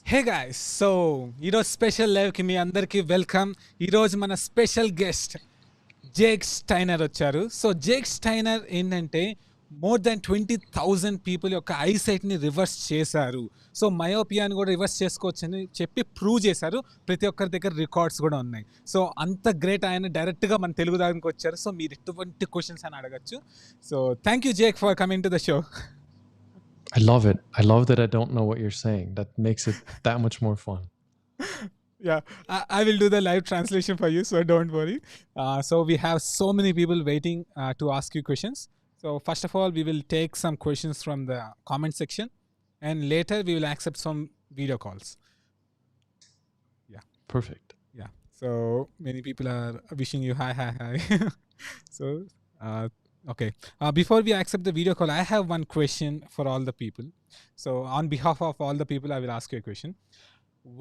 Hey guys, so ఈరోజు special లైవ్కి మీ అందరికీ వెల్కమ్. ఈరోజు మన స్పెషల్ గెస్ట్ జేక్ స్టైనర్ వచ్చారు. సో జేక్ స్టైనర్ ఏంటంటే మోర్ దాన్ 20,000 పీపుల్ యొక్క ఐసైట్ని రివర్స్ చేశారు. సో మయోపియాని కూడా రివర్స్ చేసుకోవచ్చని చెప్పి ప్రూవ్ చేశారు. ప్రతి ఒక్కరి దగ్గర రికార్డ్స్ కూడా ఉన్నాయి. సో అంత గ్రేట్ ఆయన డైరెక్ట్గా మన తెలుగు దానికి వచ్చారు. సో మీరు ఎటువంటి క్వశ్చన్స్ అని అడగచ్చు. So thank you Jake for coming to the show. I love it. I love that I don't know what you're saying. That makes it that much more fun. Yeah, I will do the live translation for you, so don't worry. So we have so many people waiting to ask you questions. So first of all, we will take some questions from the comment section, and later we will accept some video calls. Yeah. Perfect. Yeah. So many people are wishing you hi. So okay. Before we accept the video call, I have one question for all the people. So on behalf of all the people, I will ask you a question.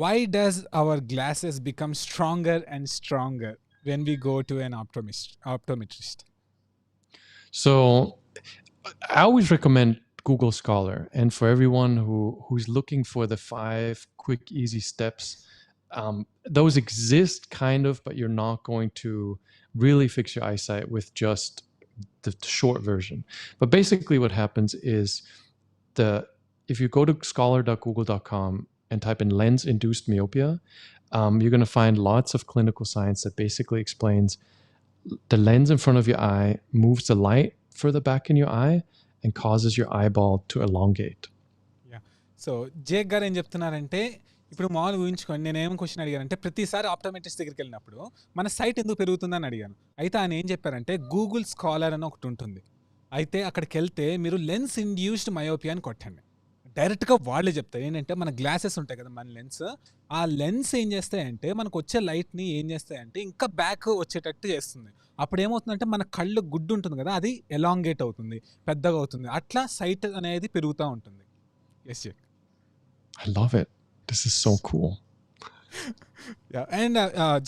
Why does our glasses become stronger and stronger when we go to an optometrist? So I always recommend Google Scholar. And for everyone who's looking for the 5 quick, easy steps, those exist kind of, but you're not going to really fix your eyesight with just the short version. But basically what happens is if you go to scholar.google.com and type in lens-induced myopia, you're going to find lots of clinical science that basically explains the lens in front of your eye moves the light further back in your eye and causes your eyeball to elongate. Yeah. So Jake గారు ఏం చెప్తున్నారంటే, ఇప్పుడు మామూలు ఊహించుకోండి, నేను ఏం question అడిగానంటే, ప్రతిసారి optometrist దగ్గరికి వెళ్ళినప్పుడు మన సైట్ ఎందుకు పెరుగుతుందని అడిగాను. అయితే ఆయన ఏం చెప్పారంటే గూగుల్ స్కాలర్ అని ఒకటి ఉంటుంది. అయితే అక్కడికి వెళ్తే మీరు లెన్స్ ఇండ్యూస్డ్ మయోపియా అని కొట్టండి. డైరెక్ట్గా వాళ్ళే చెప్తారు. ఏంటంటే మన గ్లాసెస్ ఉంటాయి కదా, మన లెన్స్, ఆ లెన్స్ ఏం చేస్తాయంటే మనకు వచ్చే లైట్ని ఏం చేస్తాయంటే ఇంకా బ్యాక్ వచ్చేటట్టు చేస్తుంది. అప్పుడు ఏమవుతుందంటే మన కళ్ళు గుడ్డు ఉంటుంది కదా, అది ఎలాంగేట్ అవుతుంది, పెద్దగా అవుతుంది. అట్లా సైట్ అనేది పెరుగుతూ ఉంటుంది. Yes Jake. I love it. This is so cool. Yeah, and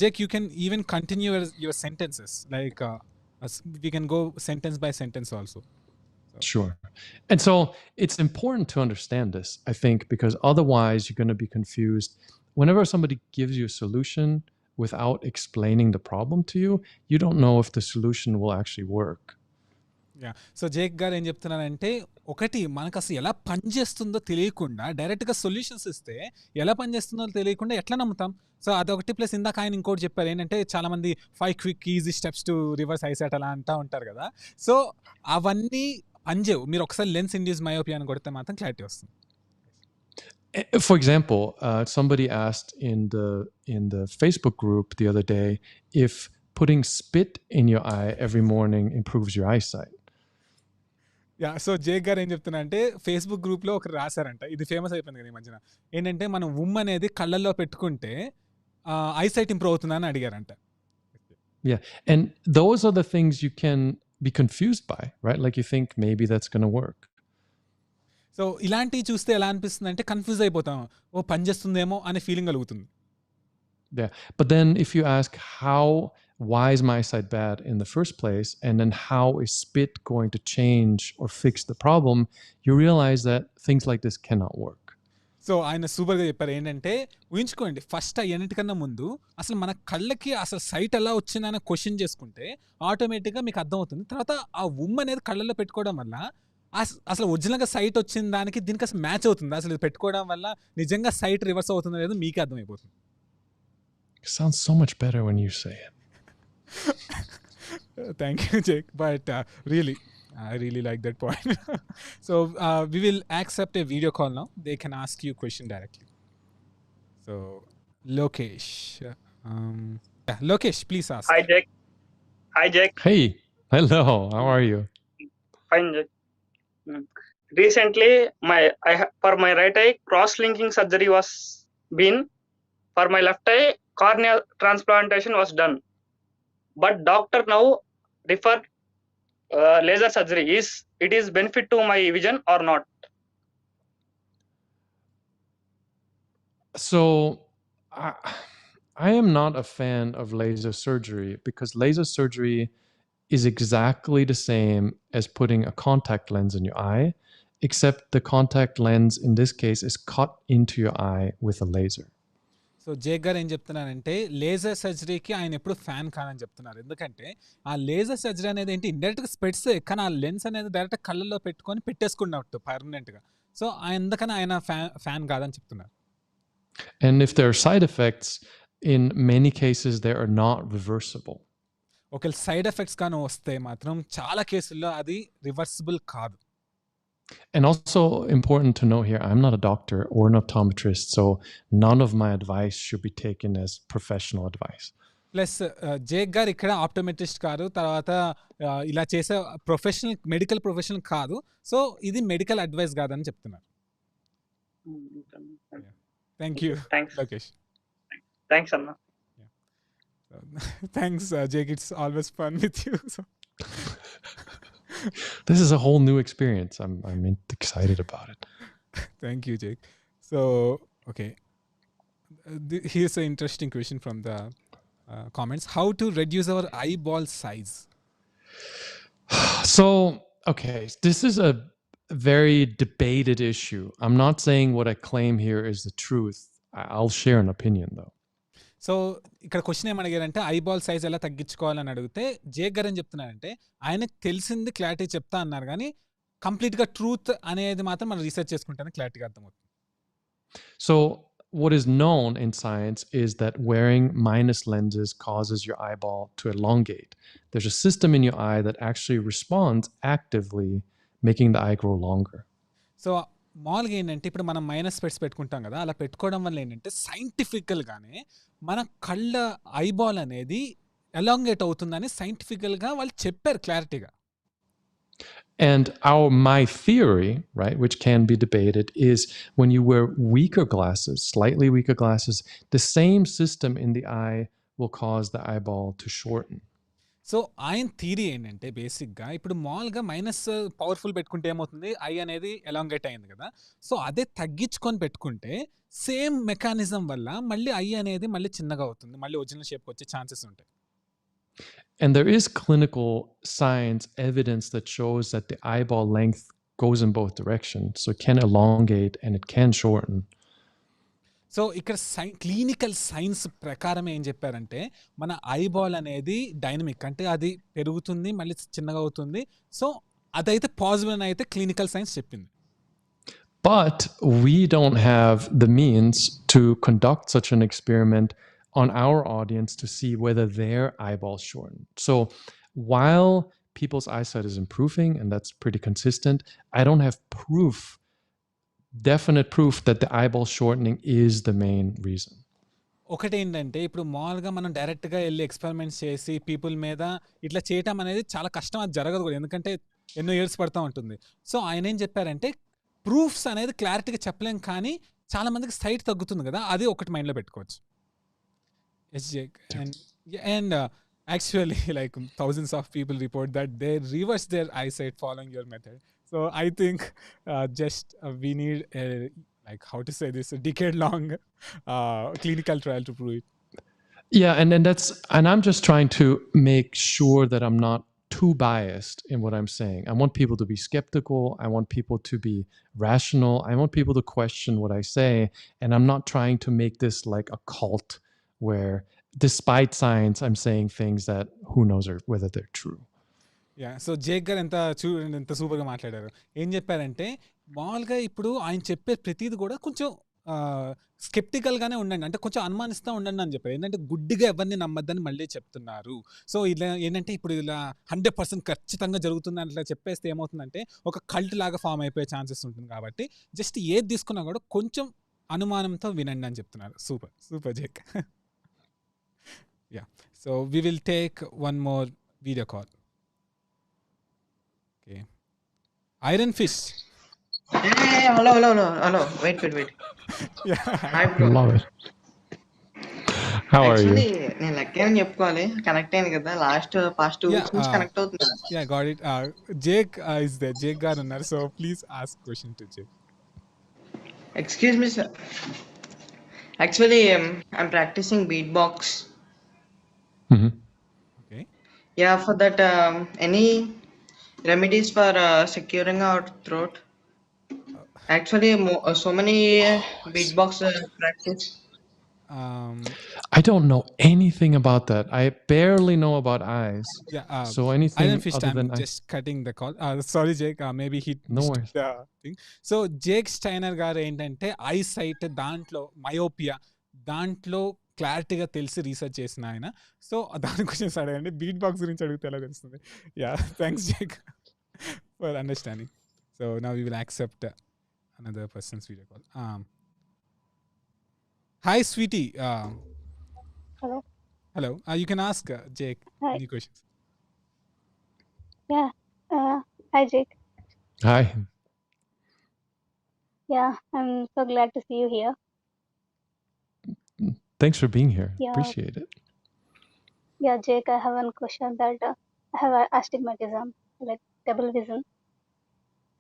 Jake, you can even continue your sentences. Like we can go sentence by sentence also. Sure. And so it's important to understand this, I think, because otherwise you're going to be confused. Whenever somebody gives you a solution without explaining the problem to you, you don't know if the solution will actually work. Yeah. So Jake గారు ఏం చెప్తున్నారంటే, ఒకటి మనకు అసలు ఎలా పనిచేస్తుందో తెలియకుండా డైరెక్ట్గా సొల్యూషన్స్ ఇస్తే ఎలా పనిచేస్తుందో తెలియకుండా ఎట్లా నమ్ముతాం. సో అదొకటి. ప్లస్ ఇందాక ఆయన ఇంకోటి చెప్పారు ఏంటంటే, చాలామంది 5 quick easy steps to reverse eyesight అలా అంటూ ఉంటారు కదా. సో అవన్నీ పనిచేయవు. మీరు ఒకసారి లెన్స్ ఇండ్యూస్ మయోపియా అని కొడితే మాత్రం క్లారిటీ వస్తుంది. For example, somebody asked in the Facebook group the other day if putting spit in your eye every morning improves your eyesight. Yeah. So Jake గారు ఏం చెప్తున్నా అంటే, ఫేస్బుక్ గ్రూప్లో ఒకరు రాశారంట, ఇది ఫేమస్ అయిపోయింది కదా ఈ మధ్యన. ఏంటంటే మనం ఉమ్ అనేది కళ్ళల్లో పెట్టుకుంటే ఐసైట్ ఇంప్రూవ్ అవుతుందని అడిగారంట. Yeah, and those are the things you can be confused by, right? Like you think maybe that's going to work. So ఇలాంటివి చూస్తే ఎలా అనిపిస్తుంది అంటే కన్ఫ్యూజ్ అయిపోతాం, ఓ పని చేస్తుందేమో అనే ఫీలింగ్ కలుగుతుంది. Yeah, but then if you ask why is my eyesight bad in the first place, and then how is spit going to change or fix the problem, you realize that things like this cannot work. So ఆయన సూపర్గా చెప్పారు. ఏంటంటే ఊహించుకోండి, first అన్నిటికన్నా ముందు అసలు మన కళ్ళకి అసలు సైట్ ఎలా వచ్చిందని క్వశ్చన్ చేసుకుంటే ఆటోమేటిక్గా మీకు అర్థమవుతుంది. తర్వాత ఆ ఉమ్ అనేది కళ్ళల్లో పెట్టుకోవడం వల్ల అసలు ఒరిజినల్గా సైట్ వచ్చిన దానికి దీనికి అసలు మ్యాచ్ అవుతుంది. అసలు ఇది పెట్టుకోవడం వల్ల నిజంగా సైట్ రివర్స్ అవుతుంది అనేది మీకే అర్థమైపోతుంది. It sounds so much better when you say it. Thank you, Jake. But really, I really like that point. So we will accept a video call now. They can ask you a question directly. So Lokesh. Yeah, Lokesh, please ask. Hi, Jake. Hi, Jake. Hey, hello. How are you? Fine, Jake. Recently, for my right eye, cross-linking surgery was been. For my left eye, corneal transplantation was done. But doctor now referred laser surgery. It is benefit to my vision or not? So I am not a fan of laser surgery because laser surgery is exactly the same as putting a contact lens in your eye, except the contact lens in this case is cut into your eye with a laser. So Jake గారు ఏం చెప్తున్నారంటే laser సర్జరీకి ఆయన ఎప్పుడు fan కానని చెప్తున్నారు. ఎందుకంటే ఆ laser surgery అనేది ఏంటి, ఇండైరెక్ట్గా స్పెట్స్, కానీ ఆ లెన్స్ అనేది డైరెక్ట్ కళ్ళల్లో పెట్టుకొని పెట్టేసుకున్నట్టు పర్మనెంట్గా. సో అందుకని ఆయన ఫ్యాన్ కాదని చెప్తున్నారు. And if there are side effects, in many cases they are not reversible. ఒకవేళ సైడ్ ఎఫెక్ట్స్ కానీ వస్తే మాత్రం చాలా కేసుల్లో అది రివర్సిబుల్ కాదు. And also important to know here, I'm not a doctor or an optometrist, so none of my advice should be taken as professional advice. Plus Jake గారు ఇక్కడ ఆప్టోమెట్రిస్ట్ కాదు, తర్వాత ఇలా చేసే ప్రొఫెషనల్ మెడికల్ ప్రొఫెషనల్ కాదు. So ఇది medical advice కాదని చెప్తున్నారు. Thank you Lokesh. థ్యాంక్స్ అన్న. Thanks Jake, it's always fun with you. This is a whole new experience. I'm excited about it. Thank you, Jake. So, okay. Here's an interesting question from the comments. How to reduce our eyeball size? So, okay, this is a very debated issue. I'm not saying what I claim here is the truth. I'll share an opinion though. So ఇక్కడ question ఏమడిగారంటే eyeball size ఎలా తగ్గించుకోవాలని అడిగితే Jake గారు ఏం చెప్తున్నారంటే ఆయనకు తెలిసింది clarity చెప్తా అన్నారు, కానీ కంప్లీట్గా ట్రూత్ అనేది మాత్రం మనం రీసెర్చ్ చేసుకుంటేనే క్లారిటీగా అర్థమవుతుంది. So what is known in science is that wearing minus lenses causes your eyeball to elongate. There's a system in your eye that actually responds actively, making the eye grow longer. So మామూలుగా ఏంటంటే ఇప్పుడు మనం minus స్పెట్స్ పెట్టుకుంటాం కదా, అలా పెట్టుకోవడం వల్ల ఏంటంటే సైంటిఫికల్గానే మన కళ్ళ ఐబాల్ అనేది ఎలాంగేట్ అవుతుందని సైంటిఫికల్గా వాళ్ళు చెప్పారు క్లారిటీగా. And my theory, right, which can be debated, is when you wear weaker glasses, slightly weaker glasses, the same system in the eye will cause the eyeball to shorten. So ఆయన theory ఏంటంటే బేసిక్గా ఇప్పుడు మామూలుగా minus powerful పెట్టుకుంటే ఏమవుతుంది, I అనేది elongate అయింది కదా, సో అదే తగ్గించుకొని పెట్టుకుంటే సేమ్ మెకానిజం వల్ల మళ్ళీ ఐ అనేది మళ్ళీ చిన్నగా అవుతుంది, మళ్ళీ ఒరిజినల్ షేప్కి వచ్చే ఛాన్సెస్ ఉంటాయి. And there is clinical science evidence that shows that the eyeball length goes in both directions, so it can elongate and it can shorten. So ఇక్కడ క్లినికల్ సైన్స్ ప్రకారం ఏం చెప్పారంటే మన ఐబాల్ అనేది డైనమిక్, అంటే అది పెరుగుతుంది మళ్ళీ చిన్నగా అవుతుంది. సో అదైతే పాజిబుల్ అని అయితే క్లినికల్ సైన్స్ చెప్పింది. But we don't have the means to conduct such an experiment on our audience to see whether their eyeballs shorten. So while people's eyesight is improving, and that's pretty consistent, I don't have definite proof that the eyeball shortening is the main reason. ఒకటి ఏంటంటే ఇప్పుడు మామూలుగా మనం డైరెక్ట్గా వెళ్ళి experiments చేసి people మీద ఇట్లా చేయటం అనేది చాలా కష్టం, అది జరగదు కూడా, ఎందుకంటే ఎన్నో ఇయర్స్ పడుతూ ఉంటుంది. సో ఆయన ఏం చెప్పారంటే ప్రూఫ్స్ అనేది క్లారిటీగా చెప్పలేం, కానీ చాలా మందికి సైట్ తగ్గుతుంది కదా, అది ఒకటి మైండ్లో పెట్టుకోవచ్చు. And actually like thousands of people report that they reverse their eyesight following your method. So I think we need like how to say this, a decade long clinical trial to prove it. Yeah, and I'm just trying to make sure that I'm not too biased in what I'm saying. I want people to be skeptical. I want people to be rational. I want people to question what I say, and I'm not trying to make this like a cult where despite science I'm saying things that who knows whether they're true. So Jake గారు ఎంత సూపర్గా మాట్లాడారు. ఏం చెప్పారంటే మామూలుగా ఇప్పుడు ఆయన చెప్పే ప్రతిది కూడా కొంచెం స్కెప్టికల్గానే ఉండండి, అంటే కొంచెం అనుమానిస్తూ ఉండండి అని చెప్పారు. ఏంటంటే గుడ్డిగా ఎవరిని నమ్మద్దని మళ్ళీ చెప్తున్నారు. సో ఇలా ఏంటంటే ఇప్పుడు ఇలా 100% ఖచ్చితంగా జరుగుతుంది అట్లా చెప్పేస్తే ఏమవుతుందంటే ఒక కల్ట్ లాగా ఫామ్ అయిపోయే ఛాన్సెస్ ఉంటుంది. కాబట్టి జస్ట్ ఏది తీసుకున్నా కూడా కొంచెం అనుమానంతో వినండి అని చెప్తున్నారు. Super Jake. Yeah, so we will take one more video call. Okay, Iron Fish. Hey, hello. Wait. Yeah, Hi, bro. Love it. How are you? Actually, నేను లెక్కని చెప్పుకోవాలి, కనెక్ట్ అయింది కదా past 2 weeks నుంచి కనెక్ట్ అవుతుంది. Yeah, got it. Jake is there. Jake గారు ఉన్నారు. So please ask question to Jake. Excuse me, sir. Actually, I'm practicing beatbox. Mm-hmm. Okay. Yeah, for that, any remedies for securing our throat? Actually, so many beatbox practice. Um, I don't know anything about that. I barely know about eyes. yeah, So I anything don't fish other time. than eyes. Just cutting the call. Sorry, Jake. Maybe he No missed worries. the thing. So Jake Steiner గారు ఏంటంటే eye sight దాంట్లో myopia దాంట్లో క్లారిటీగా తెలిసి research చేసిన ఆయన. So దాని questions అడగండి. బీట్ బాక్స్ గురించి అడిగితే ఎలా తెలుస్తుంది? Yeah, thanks Jake for understanding. So now we will accept another person's video call. Hi sweetie. Hello. Hello. You can ask Jake Hi. any questions. Yeah. Hi, Jake. Hi. Yeah, I'm so glad to see you here. Thanks for being here. Yeah. Appreciate it. Yeah, Jake, I have one question that I have astigmatism, like double vision,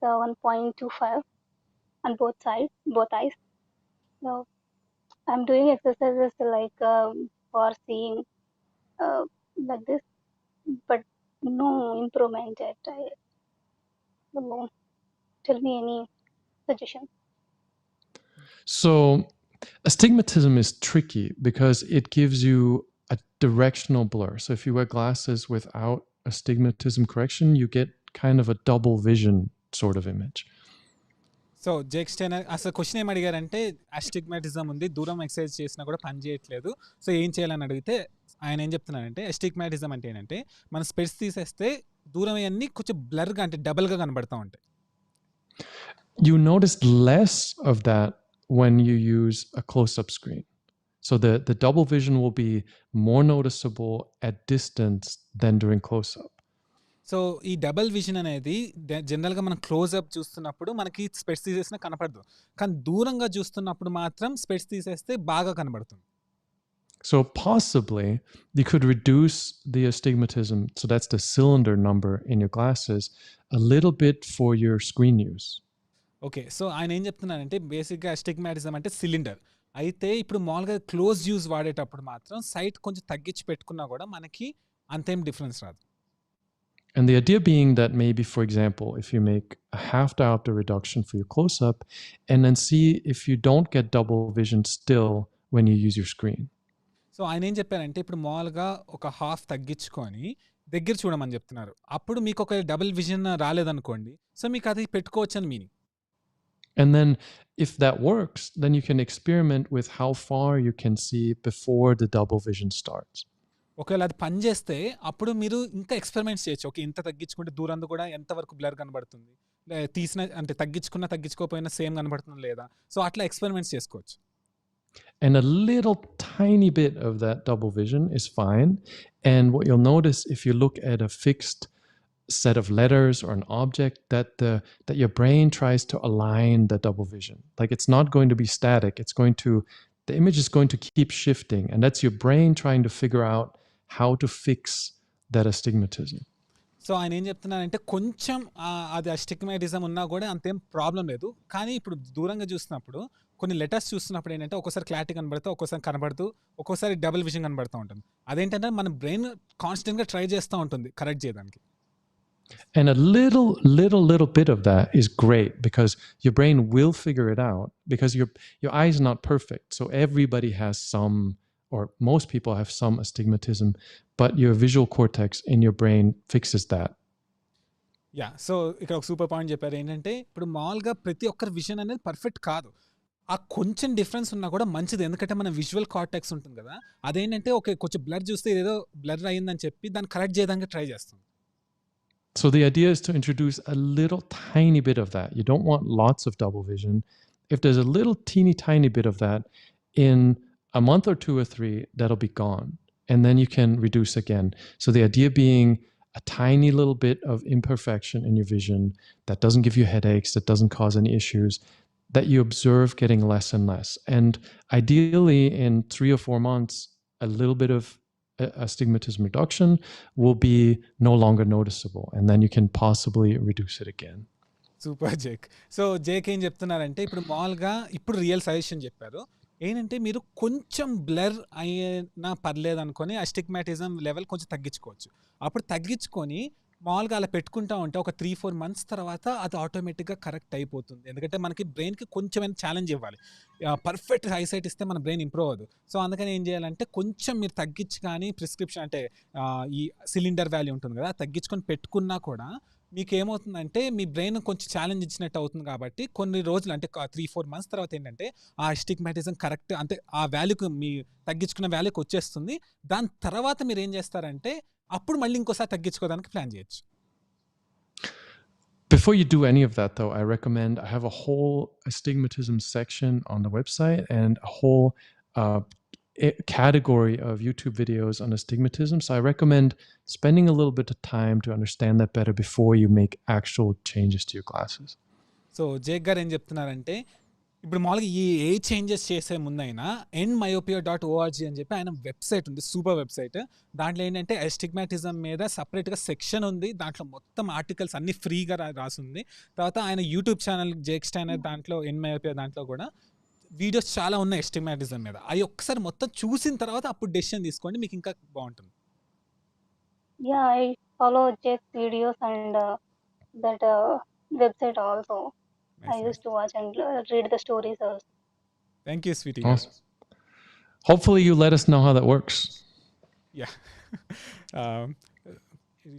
so 1.25 on both sides, both eyes. So I'm doing exercises like for seeing like this, but no improvement yet. So tell me any suggestion. So astigmatism is tricky because it gives you a directional blur. So if you wear glasses without astigmatism correction, you get kind of a double vision sort of image. So Jake Steiner అసలు question ఏం అడిగారంటే astigmatism ఉంది, దూరం exercise చేసినా కూడా పని చేయట్లేదు, so ఏం చేయాలని అడిగితే ఆయన ఏం చెప్తున్నారంటే అస్టిగ్మాటిజం అంటే ఏంటంటే మన స్పెట్స్ తీసేస్తే దూరం అన్నీ కొంచెం బ్లర్గా అంటే డబల్గా కనబడతా ఉంటాయి. You notice less of that when you use a close-up screen. So the double vision will be more noticeable at distance than during close-up. So ఈ డబల్ విజన్ అనేది జనరల్గా మనం క్లోజ్అప్ చూస్తున్నప్పుడు మనకి స్పెట్స్ తీసేసినా కనపడదు, కానీ దూరంగా చూస్తున్నప్పుడు మాత్రం స్పెట్స్ తీసేస్తే బాగా కనబడుతుంది. So possibly you could reduce the astigmatism, so that's the cylinder number in your glasses, a little bit for your screen use. Okay, so ఆయన ఏం చెప్తున్నారంటే బేసిక్గా అస్టిగ్మాటిజం అంటే సిలిండర్ అయితే ఇప్పుడు మామూలుగా క్లోజ్ యూజ్ వాడేటప్పుడు మాత్రం సైట్ కొంచెం తగ్గించి పెట్టుకున్నా కూడా మనకి అంతేం డిఫరెన్స్ రాదు. And the idea being that maybe, for example, if you make a half diopter reduction for your close-up and then see if you don't get double vision still when you use your screen. So ఆయన ఏం చెప్పారంటే ఇప్పుడు మామూలుగా ఒక half తగ్గించుకొని దగ్గర చూడమని చెప్తున్నారు. అప్పుడు మీకు ఒక డబుల్ విజన్ రాలేదనుకోండి, సో మీకు అది పెట్టుకోవచ్చు అని meaning. And then if that works, then you can experiment with how far you can see before the double vision starts. ఒకవేళ అది పని చేస్తే అప్పుడు మీరు ఇంకా ఎక్స్పెరిమెంట్స్ చేయొచ్చు. ఓకే, ఇంత తగ్గించుకుంటే దూరం కూడా ఎంతవరకు బ్లర్ కనబడుతుంది, తీసిన అంటే తగ్గించుకున్నా తగ్గించుకోకపోయినా సేమ్ కనబడుతుంది లేదా, సో అట్లా ఎక్స్పెరిమెంట్స్ చేసుకోవచ్చు. And a little tiny bit of that double vision is fine. And what you'll notice if you look at a fixed set of letters or an object, that your brain tries to align the double vision. Like it's not going to be static. The image is going to keep shifting, and that's your brain trying to figure out how to fix that astigmatism. So ఆయన ఏం చెప్తున్నారంటే కొంచెం అది astigmatism ఉన్నా కూడా అంతేం problem లేదు, కానీ ఇప్పుడు దూరంగా చూసినప్పుడు కొన్ని లెటర్స్ చూస్తున్నప్పుడు ఏంటంటే ఒక్కోసారి క్లారిటీ కనబడుతూ ఒక్కోసారి కనబడుతూ ఒక్కోసారి డబుల్ విజన్ కనబడుతూ ఉంటుంది. అదేంటంటే మన బ్రెయిన్ కాన్స్టెంట్గా ట్రై చేస్తూ ఉంటుంది కరెక్ట్ చేయడానికి. And a little bit of that is great because your brain will figure it out because your eye is not perfect. So everybody has some, or most people have some astigmatism, but your visual cortex in your brain fixes that. Yeah, so ఇక్కడ ఒక super point చెప్పారు ఏంటంటే ఇప్పుడు మామూలుగా ప్రతి ఒక్కరి vision అనేది perfect కాదు, ఆ కొంచెం డిఫరెన్స్ ఉన్నా కూడా మంచిది, ఎందుకంటే మన విజువల్ కార్టెక్స్ ఉంటుంది కదా, అదేంటంటే ఓకే కొంచెం బ్లర్ చూస్తే ఏదో బ్లర్ అయ్యిందని చెప్పి దాన్ని కరెక్ట్ చేయడానికి ట్రై చేస్తుంది. So the idea is to introduce a little tiny bit of that. You don't want lots of double vision. If there's a little teeny tiny bit of that, in a month or 2 or 3, that'll be gone. And then you can reduce again. So the idea being a tiny little bit of imperfection in your vision that doesn't give you headaches, that doesn't cause any issues, that you observe getting less and less. And ideally in 3 or 4 months, a little bit of astigmatism reduction will be no longer noticeable, and then you can possibly reduce it again. Super Jake. So Jake ఏం చెప్తున్నారంటే ఇప్పుడు మామూలుగా ఇప్పుడు real suggestion చెప్పారు ఏంటంటే మీరు కొంచెం blur అయినా పర్లేదు అనుకొని అస్టిగ్మాటిజం లెవెల్ కొంచెం తగ్గించుకోవచ్చు. అప్పుడు తగ్గించుకొని మామూలుగా అలా పెట్టుకుంటా ఉంటే ఒక 3-4 మంత్స్ తర్వాత అది ఆటోమేటిక్గా కరెక్ట్ అయిపోతుంది. ఎందుకంటే మనకి బ్రెయిన్కి కొంచెమైనా ఛాలెంజ్ ఇవ్వాలి. పర్ఫెక్ట్ ఐసైట్ ఇస్తే మన బ్రెయిన్ ఇంప్రూవ్ అవ్వదు. సో అందుకని ఏం చేయాలంటే కొంచెం మీరు తగ్గించి కానీ ప్రిస్క్రిప్షన్ అంటే ఈ సిలిండర్ వాల్యూ ఉంటుంది కదా, తగ్గించుకొని పెట్టుకున్నా కూడా మీకు ఏమవుతుందంటే మీ బ్రెయిన్ కొంచెం ఛాలెంజ్ ఇచ్చినట్టు అవుతుంది. కాబట్టి కొన్ని రోజులు అంటే 3-4 మంత్స్ తర్వాత ఏంటంటే ఆ అస్టిగ్మాటిజం కరెక్ట్ అంటే ఆ వాల్యూకి మీ తగ్గించుకున్న వాల్యూకి వచ్చేస్తుంది. దాని తర్వాత మీరు ఏం చేస్తారంటే అప్పుడు మళ్ళీ ఇంకోసారి తగ్గించుకోవడానికి ప్లాన్ చేయొచ్చు. Before you do any of that, though, I recommend I have a whole astigmatism section on the website and a whole category of YouTube videos on astigmatism. So I recommend spending a little bit of time to understand that better before you make actual changes to your glasses. So Jake గారు ఏం చెప్తున్నారంటే ఇప్పుడు మామూలుగా ఏ changes చేసే ముందైనా myopia.org అని చెప్పి ఆయన వెబ్సైట్ ఉంది, సూపర్ వెబ్సైట్. దాంట్లో ఏంటంటే అస్టిగ్మాటిజం మీద సపరేట్గా సెక్షన్ ఉంది. దాంట్లో మొత్తం ఆర్టికల్స్ అన్ని ఫ్రీగా రాసింది. తర్వాత ఆయన యూట్యూబ్ ఛానల్ జేక్ స్టైనర్ దాంట్లో myopia దాంట్లో కూడా వీడియోస్ చాలా ఉన్నాయి అస్టిగ్మాటిజం మీద. అవి ఒక్కసారి మొత్తం చూసిన తర్వాత అప్పుడు డెసిషన్ తీసుకోండి, మీకు ఇంకా బాగుంటుంది. Yeah, I follow Jake's videos and that website also. I used to watch and read the stories also. Thank you, sweetie. Awesome. Hopefully you let us know how that works. Yeah.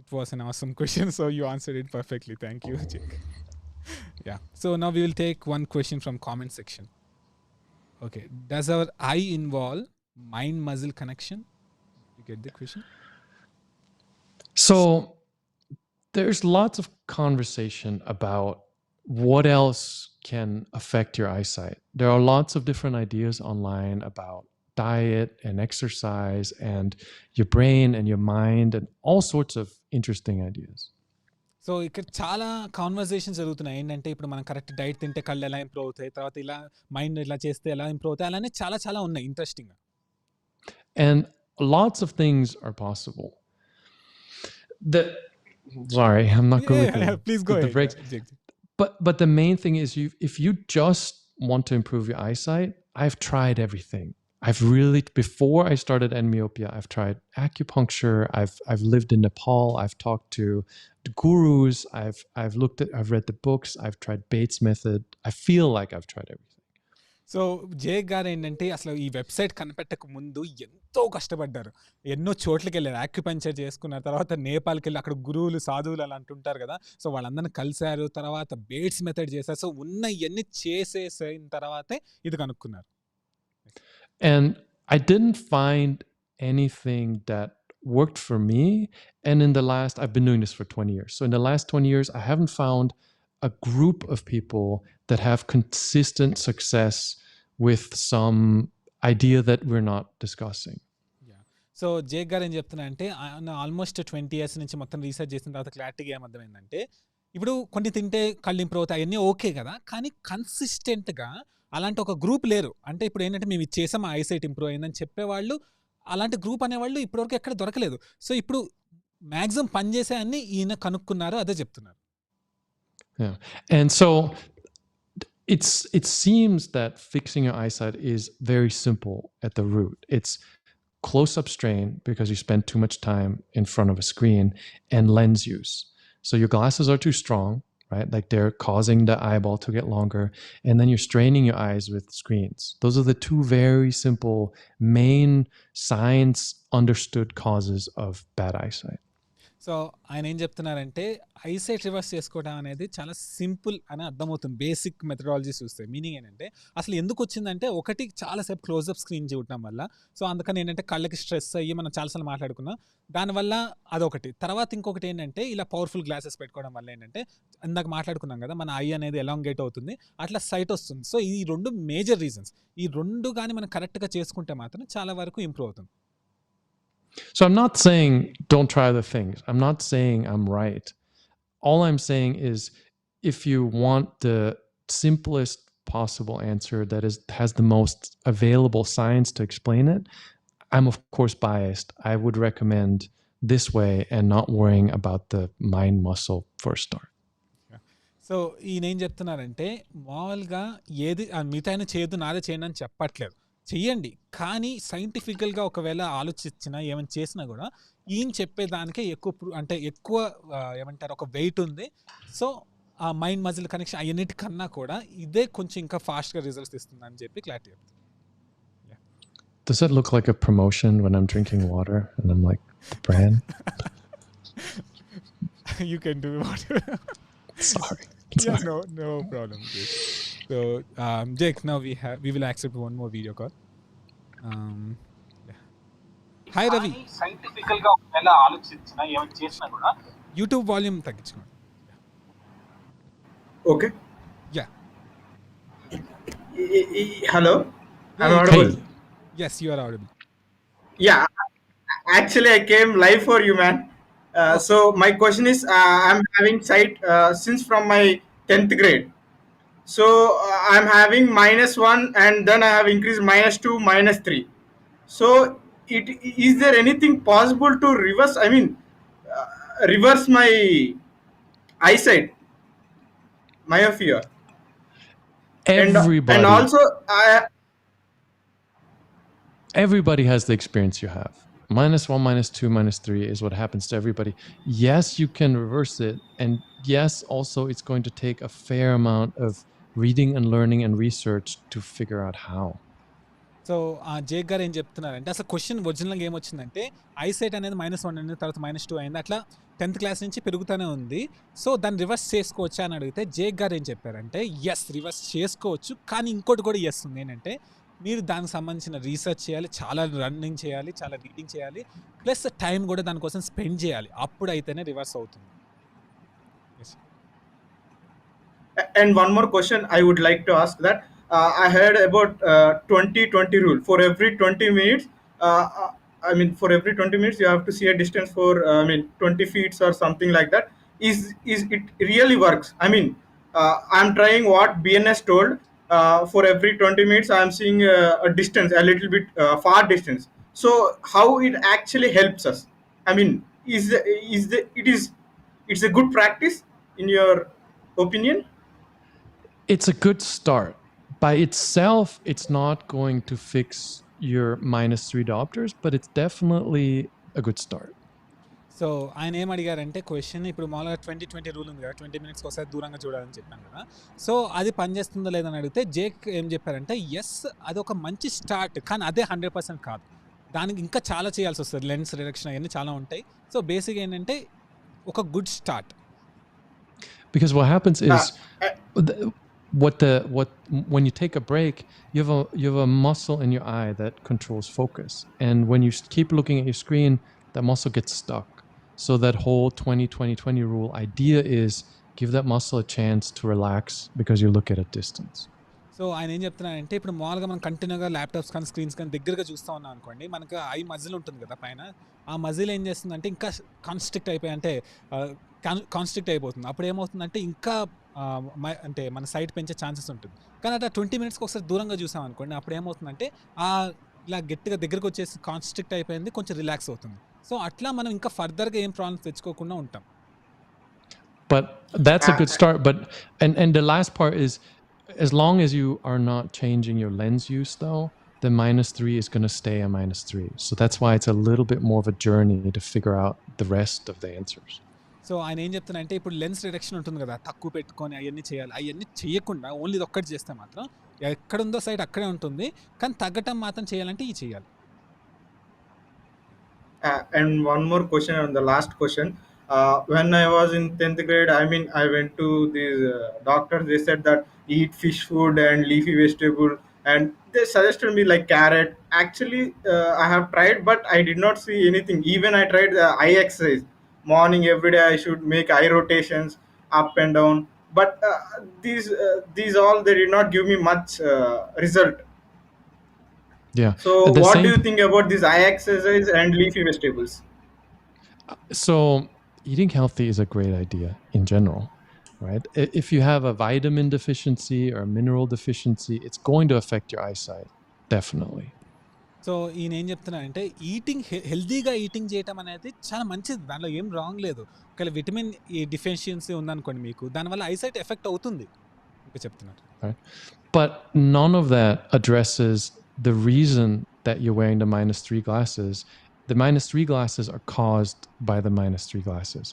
It was an awesome question, so you answered it perfectly. Thank you, Jake. Yeah. So now we will take one question from comment section. Okay. Does our eye involve mind-muscle connection? You get the question? So there's lots of conversation about what else can affect your eyesight. There are lots of different ideas online about diet and exercise and your brain and your mind and all sorts of interesting ideas. So ఇక్కడ చాలా conversations జరుగుతున్నాయి. ఏంటంటే ఇప్పుడు మనం correct diet తింటే కళ్ళు ఎలా improve అవుతాయి, తర్వాత ఇలా మైండ్ ఇలా చేస్తే ఎలా ఇంప్రూవ్ అవుతాయి, అలానే చాలా చాలా ఉన్నాయి ఇంట్రెస్టింగ్గా. And lots of things are possible. Sorry, I'm not good with Please go the ahead. breaks. But the main thing is if you just want to improve your eyesight, I've tried everything. Before I started myopia, I've tried acupuncture. I've lived in Nepal. I've talked to the gurus. I've read the books. I've tried Bates method. I feel like I've tried everything. So Jake గారు ఏంటంటే అసలు ఈ website కనిపెట్టక ముందు ఎంతో కష్టపడ్డారు. ఎన్నో చోట్లకి వెళ్ళారు, యాక్యుపంచర్ చేసుకున్నారు. తర్వాత నేపాల్కి వెళ్ళి అక్కడ గురువులు సాధువులు అలా అంటుంటారు కదా, సో వాళ్ళందరినీ కలిశారు. తర్వాత బేట్స్ మెథడ్ చేశారు. సో ఉన్న ఇవన్నీ చేసేసిన తర్వాతే ఇది కనుక్కున్నారు. And I didn't find anything that worked for me. And I've been doing this for 20 years. So in the last 20 years, I haven't found a group of people that have consistent success with some idea that we're not discussing. So Jake గారు ఏం చెప్తున్నా అంటే almost 20 years నుంచి మొత్తం research చేసిన తర్వాత క్లారిటీగా ఏమర్థమైందంటే ఇప్పుడు కొన్ని తింటే కళ్ళు ఇంప్రూవ్ అవుతాయి అవన్నీ ఓకే కదా, కానీ కన్సిస్టెంట్గా అలాంటి ఒక గ్రూప్ లేరు. అంటే ఇప్పుడు ఏంటంటే మేము ఇది చేసాం మా ఐసైట్ ఇంప్రూవ్ అయిందని చెప్పేవాళ్ళు, అలాంటి గ్రూప్ అనేవాళ్ళు ఇప్పటివరకు ఎక్కడ దొరకలేదు. సో ఇప్పుడు మ్యాక్సిమం పనిచేసే అన్ని ఈయన కనుక్కున్నారు, అదే చెప్తున్నారు. Yeah. And so it seems that fixing your eyesight is very simple at the root. It's close-up strain because you spend too much time in front of a screen, and lens use. So your glasses are too strong, right? Like they're causing the eyeball to get longer, and then you're straining your eyes with screens. Those are the two very simple main science understood causes of bad eyesight. So ఆయన ఏం చెప్తున్నారంటే eyesight reverse చేసుకోవడం అనేది చాలా simple అని అర్థమవుతుంది basic methodology చూస్తే. Meaning ఏంటంటే అసలు ఎందుకు వచ్చిందంటే ఒకటి చాలాసేపు క్లోజ్అప్ స్క్రీన్ చూడటం వల్ల. సో అందుకని ఏంటంటే కళ్ళకి స్ట్రెస్ అయ్యి మనం చాలాసార్లు మాట్లాడుకున్నాం, దానివల్ల అదొకటి. తర్వాత ఇంకొకటి ఏంటంటే ఇలా పవర్ఫుల్ గ్లాసెస్ పెట్టుకోవడం వల్ల ఏంటంటే ఇందాక మాట్లాడుకున్నాం కదా మన ఐ అనేది ఎలాంగేట్ అవుతుంది, అట్లా సైట్ వస్తుంది. సో ఈ రెండు మేజర్ రీజన్స్. ఈ రెండు కానీ మనం కరెక్ట్గా చేసుకుంటే మాత్రం చాలా వరకు ఇంప్రూవ్ అవుతుంది. So I'm not saying don't try the things. I'm not saying I'm right. All I'm saying is if you want the simplest possible answer that has the most available science to explain it, I'm of course biased. I would recommend this way and not worrying about the mind muscle for a start. So ఈయన ఏం చెప్తున్నారంటే మామూలుగా ఏది మిగతా చేయొద్దు నాదే చేయండి అని చెప్పట్లేదు. చెయ్యండి. కానీ సైంటిఫికల్‌గా ఒకవేళ ఆలోచించినా, ఏమైనా చేసినా గూడా ఈయన చెప్పేదానికే ఎక్కువ ఏమంటారు ఒక వెయిట్ ఉంది. సో, ఆ మైండ్ మజిల్ కనెక్షన్ అయన్నిటికన్నా కూడా ఇదే కొంచెం ఇంకా ఫాస్ట్‌గా రిజల్ట్స్ ఇస్తుందని చెప్పి క్లారిటీ చెప్తాను. Does that look like a promotion when I'm drinking water and I'm like, the brand? You can do whatever. Sorry. Yeah, no problem. Jake. So, Jake, now we will accept one more video call. Yeah. Hi, Ravi. సైంటిఫికల్ గా ఒకవేళ ఆలోచించినా ఏమైనా చేసినా కూడా YouTube volume తగ్గించుకోండి. Okay. Yeah. Hello, Yeah, you Hey. can- Yes, you are audible. Yeah, actually I came live for you, man. So my question is, I'm having sight since from my 10th grade. So I'm having -1 and then I have increased -2, -3. So is there anything possible to reverse? I mean, reverse my eyesight, myopia, and Everybody. also Everybody has the experience you have. -1, -2, -3 is what happens to everybody. Yes, you can reverse it. And yes, also it's going to take a fair amount of reading and learning and research to figure out how. So Jake గారు ఏం చెప్తున్నారంటే అసలు question ఒరిజినల్గా ఏమొచ్చిందంటే eyesight అనేది -1 అయింది, తర్వాత -2 అయింది, అట్లా 10th క్లాస్ నుంచి పెరుగుతూనే ఉంది. సో దాన్ని రివర్స్ చేసుకోవచ్చా అని అడిగితే జేక్ గారు ఏం చెప్పారంటే ఎస్, రివర్స్ చేసుకోవచ్చు. కానీ ఇంకోటి కూడా ఎస్ ఉంది, ఏంటంటే మీరు దానికి సంబంధించిన రీసెర్చ్ చేయాలి, చాలా రన్నింగ్ చేయాలి, చాలా రీడింగ్ చేయాలి, ప్లస్ టైం కూడా దానికోసం స్పెండ్ చేయాలి. అప్పుడు అయితేనే రివర్స్ అవుతుంది. And one more question I would like to ask that I heard about 20-20 rule. For every 20 minutes, I mean, for every 20 minutes, you have to see a distance for, 20 feet or something like that. Is it really works? I mean, I'm trying what BNS told. For every 20 minutes, I'm seeing a distance, a little bit far distance. So how it actually helps us? I mean, it's a good practice in your opinion? It's a good start. By itself, it's not going to fix your -3 diopters, but it's definitely a good start. So ఆయన ఏం అడిగారంటే question, ఇప్పుడు మామూలుగా 20-20 rule ఉంది కదా, 20 మినిట్స్కి ఒకసారి దూరంగా చూడాలని చెప్పాను కదా. సో అది పనిచేస్తుందో లేదని అడిగితే జేక్ ఏం చెప్పారంటే ఎస్, అది ఒక మంచి స్టార్ట్, కానీ అదే 100% కాదు. దానికి ఇంకా చాలా చేయాల్సి వస్తుంది, లెన్స్ రిడక్షన్ అవన్నీ చాలా ఉంటాయి. సో బేసిక్గా ఏంటంటే ఒక good start. Because what happens is when you take a break, you have a muscle in your eye that controls focus, and when you keep looking at your screen, that muscle gets stuck. So that whole 20-20-20 rule idea is give that muscle a chance to relax because you look at a distance. So ఆయన ఏం చెప్తున్నారంటే ఇప్పుడు మామూలుగా మనం కంటిన్యూగా laptops కానీ screens కానీ దగ్గరగా చూస్తూ ఉన్నాం అనుకోండి, మనకు ఐ మజిల్ ఉంటుంది కదా పైన, ఆ మజిల్ ఏం చేస్తుందంటే ఇంకా కాన్స్ట్రిక్ట్ అయిపోయి, అంటే కాన్స్ట్రిక్ట్ అయిపోతుంది. అప్పుడు ఏమవుతుందంటే ఇంకా అంటే మన సైట్ పెంచే ఛాన్సెస్ ఉంటుంది. కానీ అట్లా 20 మినిట్స్కి ఒకసారి దూరంగా చూసాం అనుకోండి, అప్పుడు ఏమవుతుందంటే ఇలా గట్టిగా దగ్గరకు వచ్చేసి కాన్స్ట్రిక్ట్ అయిపోయింది, కొంచెం రిలాక్స్ అవుతుంది. సో అట్లా మనం ఇంకా ఫర్దర్గా ఏం ప్రాబ్లమ్స్ తెచ్చుకోకుండా ఉంటాం. But that's a good start. But and the last part is, as long as you are not changing your lens use, though, the -3 is going to stay a -3. So that's why it's a little bit more of a journey to figure out the rest of the answers. So ఆయన ఏం చెప్తున్నారంటే ఇప్పుడు lens reduction ఉంటుంది కదా, తక్కువ పెట్టుకొని అవన్నీ చేయాలి, అవన్నీ చేయకుండా ఓన్లీ ఇది ఒక్కటి చేస్తే మాత్రం ఎక్కడుందో సైట్ అక్కడే ఉంటుంది, కానీ తగ్గటం మాత్రం చేయాలంటే ఇది చేయాలి. And one more question on the last question. When I was in 10th grade, I mean, I went to these doctors. They said that eat fish food and leafy vegetable, and they suggested me like carrot. Actually, I have tried, but I did not see anything. Even I tried the eye exercise. Morning every day, I should make eye rotations up and down. But these all, they did not give me much result. Yeah. So what do you think about this eye exercise and leafy vegetables? So eating healthy is a great idea in general, right? If you have a vitamin deficiency or a mineral deficiency, it's going to affect your eyesight, definitely. So ఈయన ఏం చెప్తున్నారంటే eating హెల్తీగా eating చేయటం అనేది చాలా మంచిది, దానిలో ఏం రాంగ్ లేదు. ఒకవేళ విటమిన్ ఈ డిఫిషియన్సీ ఉందనుకోండి మీకు, దానివల్ల ఐసైట్ ఎఫెక్ట్ అవుతుంది ఇంకా చెప్తున్నారు. Right. But none of that addresses the reason that you're wearing the -3 glasses, the -3 glasses are caused by the -3 glasses.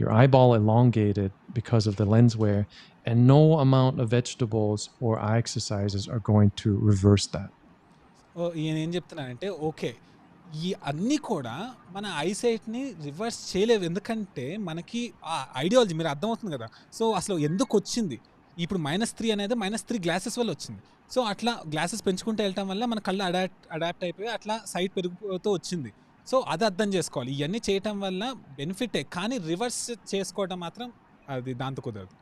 Your eyeball elongated because of the lens wear, and no amount of vegetables or eye exercises are going to reverse that. ఈయన ఏం చెప్తున్నానంటే okay, ఈ అన్నీ కూడా మన ఐసైట్ని reverse చేయలేవు, ఎందుకంటే మనకి ఆ ఐడియాలజీ మీరు అర్థమవుతుంది కదా. సో అసలు ఎందుకు వచ్చింది ఇప్పుడు -3 అనేది -3 గ్లాసెస్ వల్ల వచ్చింది. సో అట్లా గ్లాసెస్ పెంచుకుంటూ వెళ్ళటం వల్ల మన కళ్ళు అడాప్ట్ అయిపోయి అట్లా సైట్ పెరిగిపోతూ వచ్చింది. సో అది అర్థం చేసుకోవాలి. ఇవన్నీ చేయటం వల్ల బెనిఫిటే, కానీ రివర్స్ చేసుకోవడం మాత్రం అది దాంతో కుదరదు.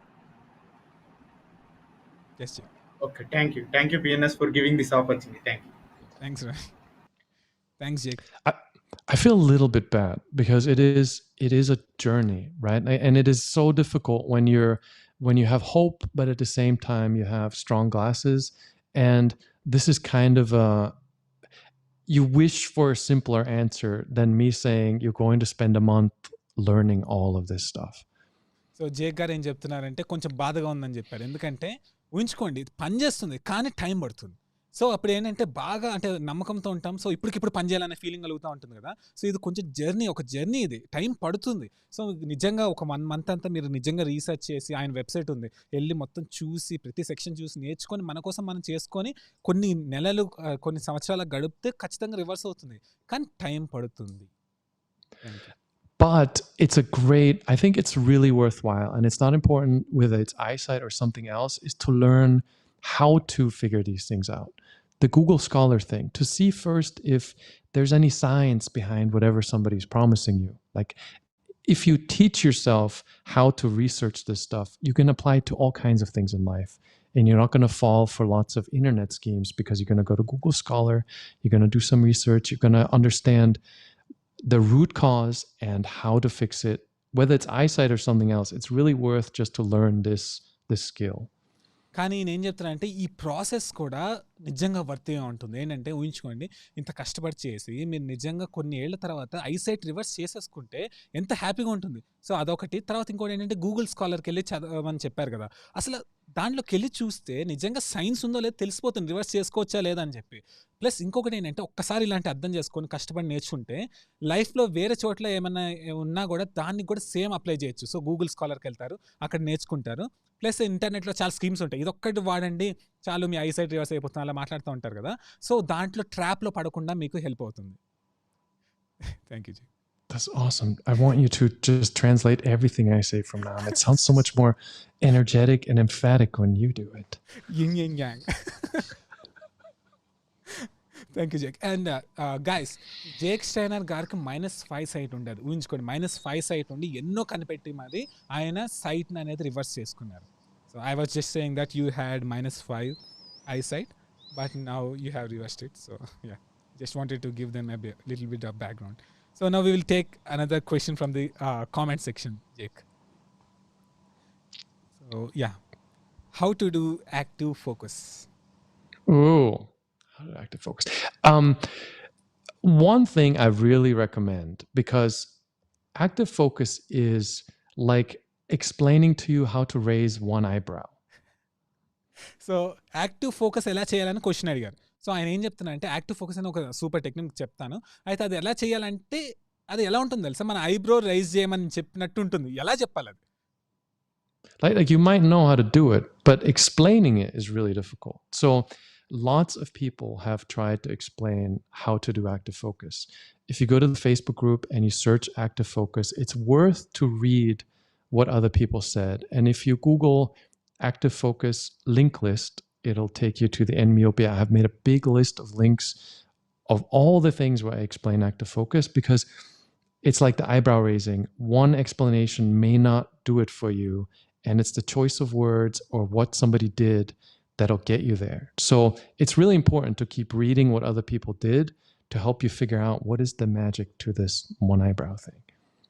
Just Okay, thank you BNS for giving this opportunity. Thank you. Thanks రా, thanks Jake. I feel a little bit bad because it is a journey, right? And it is so difficult when you have hope, but at the same time you have strong glasses. And this is kind of you wish for a simpler answer than me saying you're going to spend a month learning all of this stuff. So Jake గారు ఏం చెప్తున్నారంటే కొంచెం బాధగా ఉందని చెప్పారు, ఎందుకంటే ఊహించుకోండి ఇది పని చేస్తుంది కానీ టైం పడుతుంది. సో అప్పుడు ఏంటంటే బాగా అంటే నమ్మకంతో ఉంటాం, సో ఇప్పటికిప్పుడు పని చేయాలనే ఫీలింగ్ కలుగుతూ ఉంటుంది కదా. సో ఇది కొంచెం ఒక జర్నీ, ఇది టైం పడుతుంది. సో నిజంగా ఒక 1 month అంతా మీరు నిజంగా రీసెర్చ్ చేసి, ఆయన వెబ్సైట్ ఉంది, వెళ్ళి మొత్తం చూసి ప్రతి సెక్షన్ చూసి నేర్చుకొని మన కోసం మనం చేసుకొని కొన్ని నెలలు కొన్ని సంవత్సరాలు గడిపితే ఖచ్చితంగా రివర్స్ అవుతుంది, కానీ టైం పడుతుంది. But I think it's really worthwhile, and it's not important whether it's eyesight or something else, is to learn how to figure these things out. The Google Scholar thing, to see first if there's any science behind whatever somebody's promising you. Like, if you teach yourself how to research this stuff, you can apply it to all kinds of things in life. And you're not going to fall for lots of internet schemes because you're going to go to Google Scholar, you're going to do some research, you're going to understand the root cause and how to fix it. Whether it's eyesight or something else, it's really worth just to learn this skill. కానీ నేను చెప్తున్నా అంటే ఈ process కూడా నిజంగా వర్తిగా ఉంటుంది. ఏంటంటే ఊహించుకోండి, ఇంత కష్టపడి చేసి మీరు నిజంగా కొన్ని ఏళ్ల తర్వాత ఐసైట్ రివర్స్ చేసేసుకుంటే ఎంత హ్యాపీగా ఉంటుంది. సో అదొకటి. తర్వాత ఇంకోటి ఏంటంటే గూగుల్ స్కాలర్కి వెళ్ళి చదవమని చెప్పారు కదా, అసలు దాంట్లోకి వెళ్ళి చూస్తే నిజంగా సైన్స్ ఉందో లేదో తెలిసిపోతుంది, రివర్స్ చేసుకోవచ్చా లేదా అని చెప్పి. ప్లస్ ఇంకొకటి ఏంటంటే ఒక్కసారి ఇలాంటి అర్థం చేసుకొని కష్టపడి నేర్చుకుంటే లైఫ్లో వేరే చోట్ల ఏమన్నా ఉన్నా కూడా దానికి కూడా సేమ్ అప్లై చేయొచ్చు. సో గూగుల్ స్కాలర్కి వెళ్తారు, అక్కడ నేర్చుకుంటారు. ప్లస్ ఇంటర్నెట్లో చాలా స్కీమ్స్ ఉంటాయి, ఇదొక్కటి వాడండి చాలు మీ ఐసైట్ రివర్స్ అయిపోతుంది అలా మాట్లాడుతూ ఉంటారు కదా. సో దాంట్లో ట్రాప్లో పడకుండా మీకు హెల్ప్ అవుతుంది. థ్యాంక్ యూ జీ. That's awesome. I want you to just translate everything I say from now on. It sounds so much more energetic and emphatic when you do it. Yin yin yang. Thank you Jake. And guys, Jake Steiner గారికి -5 site ఉండేది. ఊహించుకోండి, -5 site ఉండి ఎన్నో కనిపెట్టి మరి ఆయన సైట్ని అనేది reverse చేసుకున్నారు. So I was just saying that you had -5 eye sight, but now you have reversed it. So yeah, just wanted to give them a little bit of background. So now we will take another question from the comment section, Jake. So yeah, how to do active focus? Ooh, how to active focus. One thing I really recommend, because active focus is like explaining to you how to raise one eyebrow. So active focus ఎలా చేయాలని question అడిగారు. So ఆయన ఏం చెప్తున్నా అంటే active focus అని ఒక super technique చెప్తాను. అయితే అది ఎలా చేయాలంటే అది ఎలా ఉంటుంది తెలుసా, మన ఐబ్రో రైజ్ చేయమని చెప్పినట్టు ఉంటుంది. ఎలా చెప్పాలి అది? Like you might know how to do it, but explaining it is really difficult. So lots of people have tried to explain how to do active focus. If you go to the Facebook group and you search active focus, it's worth to read what other people said. And if you Google active focus link list, it'll take you to the end myopia. I have made a big list of links of all the things where I explain active focus, because it's like the eyebrow raising. One explanation may not do it for you, and it's the choice of words or what somebody did that'll get you there. So it's really important to keep reading what other people did to help you figure out what is the magic to this one eyebrow thing.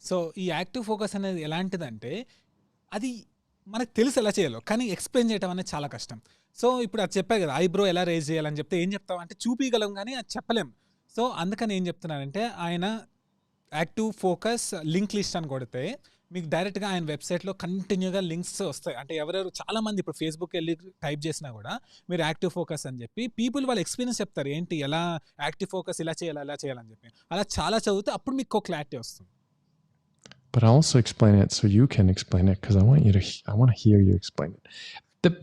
So ఈ active focus అనేది ఎలాంటిదంటే అది మనకు తెలుసు ఎలా చేయాలో, కానీ explain చేయడం అనేది చాలా కష్టం. సో ఇప్పుడు అది చెప్పా కదా, ఐబ్రో ఎలా రేజ్ చేయాలని చెప్తే ఏం చెప్తాం అంటే చూపించగలం కానీ అది చెప్పలేం. సో అందుకని ఏం చెప్తున్నానంటే ఆయన యాక్టివ్ ఫోకస్ లింక్ లిస్ట్ అని కొడితే మీకు డైరెక్ట్గా ఆయన వెబ్సైట్లో కంటిన్యూగా లింక్స్ వస్తాయి. అంటే ఎవరెవరు చాలా మంది ఇప్పుడు ఫేస్బుక్ వెళ్ళి టైప్ చేసినా కూడా మీరు యాక్టివ్ ఫోకస్ అని చెప్పి పీపుల్ వాళ్ళ ఎక్స్పీరియన్స్ చెప్తారు, ఏంటి ఎలా యాక్టివ్ ఫోకస్ ఇలా చేయాలి అలా చేయాలని చెప్పి. అలా చాలా చదివితే అప్పుడు మీకు క్లారిటీ వస్తుంది. But I'll also explain it so you can explain it, because I want to hear you explain it.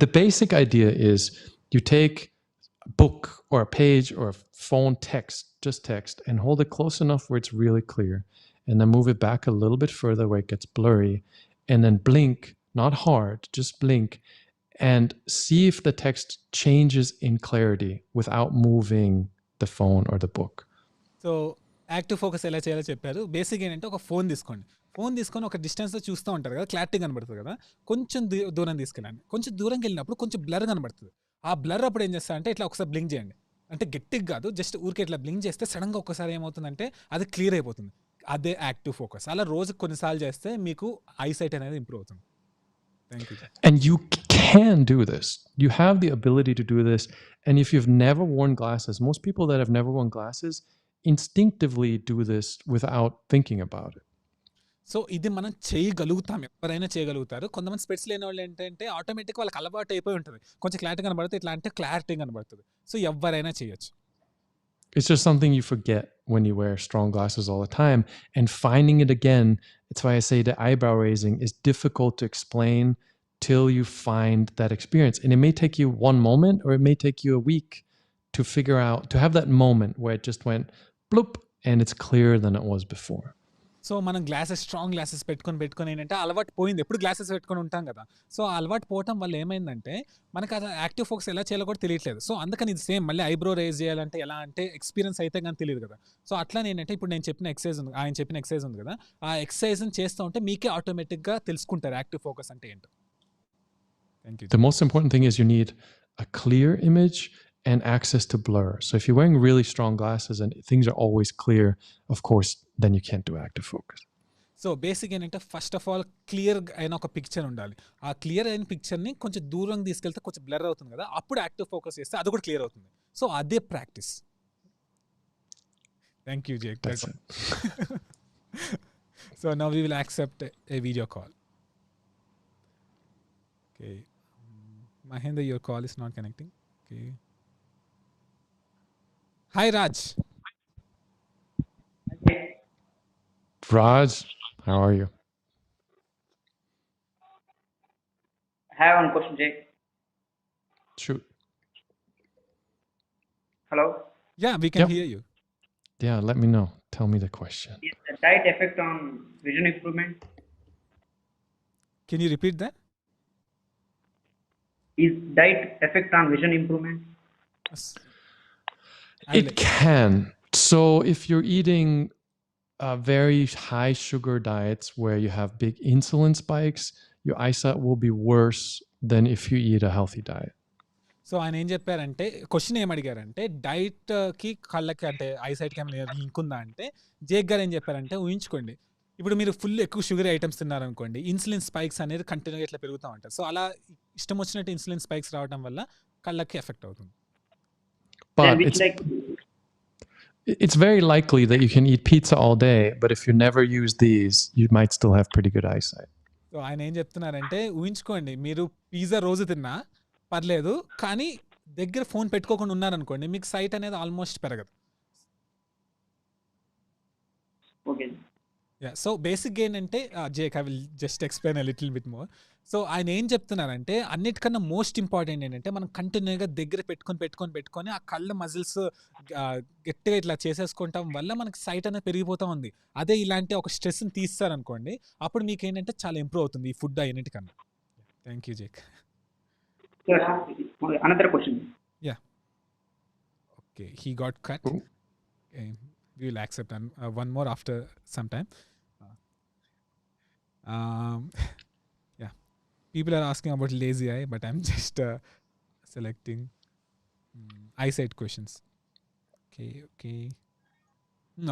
The basic idea is you take a book or a page or a phone text, just text, and hold it close enough where it's really clear, and then move it back a little bit further where it gets blurry, and then blink, not hard, just blink, and see if the text changes in clarity without moving the phone or the book. So active focus ఎలా చేయాలో చెప్పారు. Basic ఏంటంటే ఒక phone తీసుకోండి, phone తీసుకొని ఒక డిస్టెన్స్లో చూస్తూ ఉంటారు కదా, క్లారిటీ కనబడుతుంది కదా, కొంచెం దూరం తీసుకెళ్ళండి. కొంచెం దూరంకి వెళ్ళినప్పుడు కొంచెం బ్లర్ కనబడుతుంది. ఆ బ్లర్ అప్పుడు ఏం చేస్తారంటే ఇట్లా ఒకసారి బ్లింక్ చేయండి, అంటే గట్టిగా కాదు, జస్ట్ ఊరికే ఇట్లా బ్లింక్ చేస్తే సడన్గా ఒక్కసారి ఏమవుతుందంటే అది క్లియర్ అయిపోతుంది. అదే యాక్టివ్ ఫోకస్. అలా రోజుకి కొన్నిసార్లు చేస్తే మీకు ఐసైట్ అనేది ఇంప్రూవ్ అవుతుంది. Thank you. And you can do this. You have the ability to do this. And if you've never worn glasses, most people that have never worn glasses instinctively do this without thinking about it. So ఇది మనం చేయగలుగుతాం, ఎవరైనా చేయగలుగుతారు. కొంతమంది స్పెట్స్ లేని వాళ్ళు ఏంటంటే ఆటోమేటిక్గా వాళ్ళకి అలవాటు అయిపోయి ఉంటుంది, కొంచెం క్లారిటీ కనబడుతుంది, ఇట్లా అంటే క్లారిటీ కనబడుతుంది. సో ఎవరైనా చేయొచ్చు. It's just something you forget when you wear strong glasses all the time. And finding it again, that's why I say the eyebrow raising is difficult to explain till you find that experience. And it may take you one moment or it may take you a week to figure out, to have that moment where it just went bloop and it's clearer than it was before. So మనం glasses, strong glasses పెట్టుకొని ఏంటంటే అలవాటు పోయింది, ఎప్పుడు glasses పెట్టుకొని ఉంటాం కదా. So ఆ అలవాటు పోవటం వల్ల ఏమైందంటే మనకు అది యాక్టివ్ ఫోకస్ ఎలా చేయాలో కూడా తెలియట్లేదు. సో అందుకని ఇది సేమ్ మళ్ళీ ఐబ్రో రేజ్ చేయాలంటే ఎలా అంటే ఎక్స్పీరియన్స్ అయితే కానీ తెలియదు కదా. సో అట్లా ఏంటంటే ఇప్పుడు నేను చెప్పిన ఎక్సర్సైజ్ ఉంది, ఆయన చెప్పిన ఎక్సర్సైజ్ ఉంది కదా, ఆ ఎక్సర్సైజ్ని చేస్తూ ఉంటే మీకే ఆటోమేటిక్గా తెలుసుకుంటారు యాక్టివ్ ఫోకస్ అంటే ఏంటో. Thank you. The most important thing is you need a clear image and access to blur. So if you're wearing really strong glasses and things are always clear, of course, then you can't do active focus. So basic ఏంటంటే first of all clear అయిన ఒక picture ఉండాలి. ఆ clear అయిన పిక్చర్ని కొంచెం దూరం తీసుకెళ్తే కొంచెం బ్లర్ అవుతుంది కదా, అప్పుడు యాక్టివ్ ఫోకస్ చేస్తే అది కూడా క్లియర్ అవుతుంది. సో అదే practice. Thank you Jake. So now we will accept A video call. Okay Mahendra, your call is not connecting. Okay. Hi Raj. Raj, how are you? I have one question, Jake. Shoot. Hello? Yeah, we can Yep. hear you. Yeah, let me know. Tell me the question. Is the diet effect on vision improvement? Can you repeat that? Is diet effect on vision improvement? Yes. It can. So if you're eating very high sugar diets where you have big insulin spikes, your eyesight will be worse than if you eat a healthy diet. So ఆయన ఏం చెప్పారంటే, question ఏం అడిగారంటే డైట్కి కళ్ళకి అంటే ఐసైట్కి ఏమైనా link ఉందా అంటే, Jake గారు ఏం చెప్పారంటే ఊహించుకోండి, ఇప్పుడు మీరు ఫుల్ ఎక్కువ షుగర్ ఐటమ్స్ తిన్నారనుకోండి, ఇన్సులిన్ స్పైక్స్ అనేది కంటిన్యూగా ఇట్లా పెరుగుతూ ఉంటాయి. సో అలా ఇష్టం వచ్చినట్టు ఇన్సులిన్ స్పైక్స్ రావడం వల్ల కళ్ళకి ఎఫెక్ట్ అవుతుంది. But it's very likely that you can eat pizza all day, but if you never use these, you might still have pretty good eyesight. So ఆయన ఏం చెప్తున్నారంటే ఊహించుకోండి, మీరు పిజ్జా రోజు తిన్నా పర్లేదు, కానీ దగ్గర ఫోన్ పెట్టుకోకుండా ఉన్నారనుకోండి, మీకు సైట్ అనేది ఆల్మోస్ట్ పెరగదు. Okay. యా, సో బేసిక్గా ఏంటంటే Jake, I will just explain a little bit more. So ఆయన ఏం చెప్తున్నారంటే అన్నిటికన్నా మోస్ట్ ఇంపార్టెంట్ ఏంటంటే మనం కంటిన్యూగా దగ్గర పెట్టుకొని ఆ కళ్ళ మజిల్స్ గట్టిగా ఇట్లా చేసేసుకోవటం వల్ల మనకి సైట్ అనేది పెరిగిపోతూ ఉంది. అదే ఇలాంటి ఒక స్ట్రెస్ని తీస్తారనుకోండి, అప్పుడు మీకు ఏంటంటే చాలా ఇంప్రూవ్ అవుతుంది ఈ ఫుడ్ అన్నిటికన్నా. Thank you Jake. Sir, another question. Okay, he got cut. Cool. Okay, we will accept one more after some time. Yeah, people are asking about lazy eye, but I'm just selecting eyesight questions.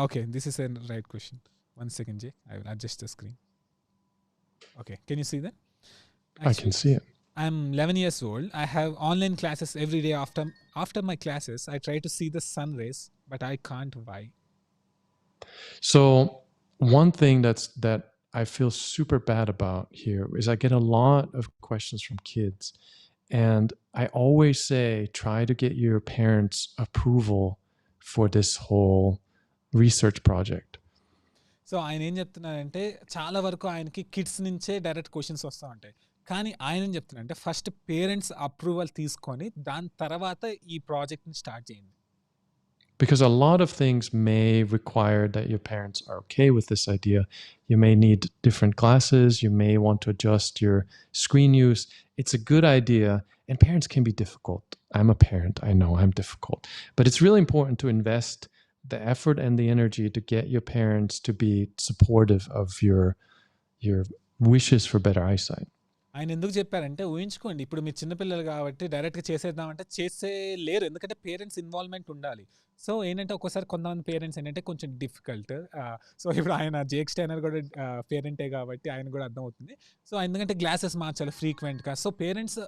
Okay, this is a right question. 1 second, Jay. I will adjust the screen. Okay, can you see that? I can see it. I'm 11 years old. I have online classes every day. After my classes, I try to see the sun rays, but I can't. Why? So one thing that I feel super bad about here is I get a lot of questions from kids. And I always say, try to get your parents' approval for this whole research project. So ఆయన ఏం చెప్తున్నారంటే చాలా వరకు ఆయనకి kids నుంచే direct questions వస్తూ ఉంటాయి. కానీ ఆయన ఏం చెప్తున్నారంటే ఫస్ట్ పేరెంట్స్ అప్రూవల్ తీసుకొని దాని తర్వాత ఈ ప్రాజెక్ట్ని స్టార్ట్ చేయండి. Because a lot of things may require that your parents are okay with this idea. You may need different classes. You may want to adjust your screen use. It's a good idea, and parents can be difficult. I'm a parent. I know I'm difficult. But it's really important to invest the effort and the energy to get your parents to be supportive of your wishes for better eyesight. ఆయన ఎందుకు చెప్పారంటే ఊహించుకోండి, ఇప్పుడు మీరు చిన్నపిల్లలు కాబట్టి డైరెక్ట్గా చేసేద్దామంటే చేసే లేరు, ఎందుకంటే పేరెంట్స్ ఇన్వాల్వ్మెంట్ ఉండాలి. సో ఏంటంటే ఒక్కోసారి కొంతమంది పేరెంట్స్ ఏంటంటే కొంచెం డిఫికల్ట్. సో ఇప్పుడు ఆయన జేక్ స్టైనర్ కూడా పేరెంటే కాబట్టి ఆయన కూడా అర్థమవుతుంది. సో ఎందుకంటే గ్లాసెస్ మార్చాలి ఫ్రీక్వెంట్గా. సో పేరెంట్స్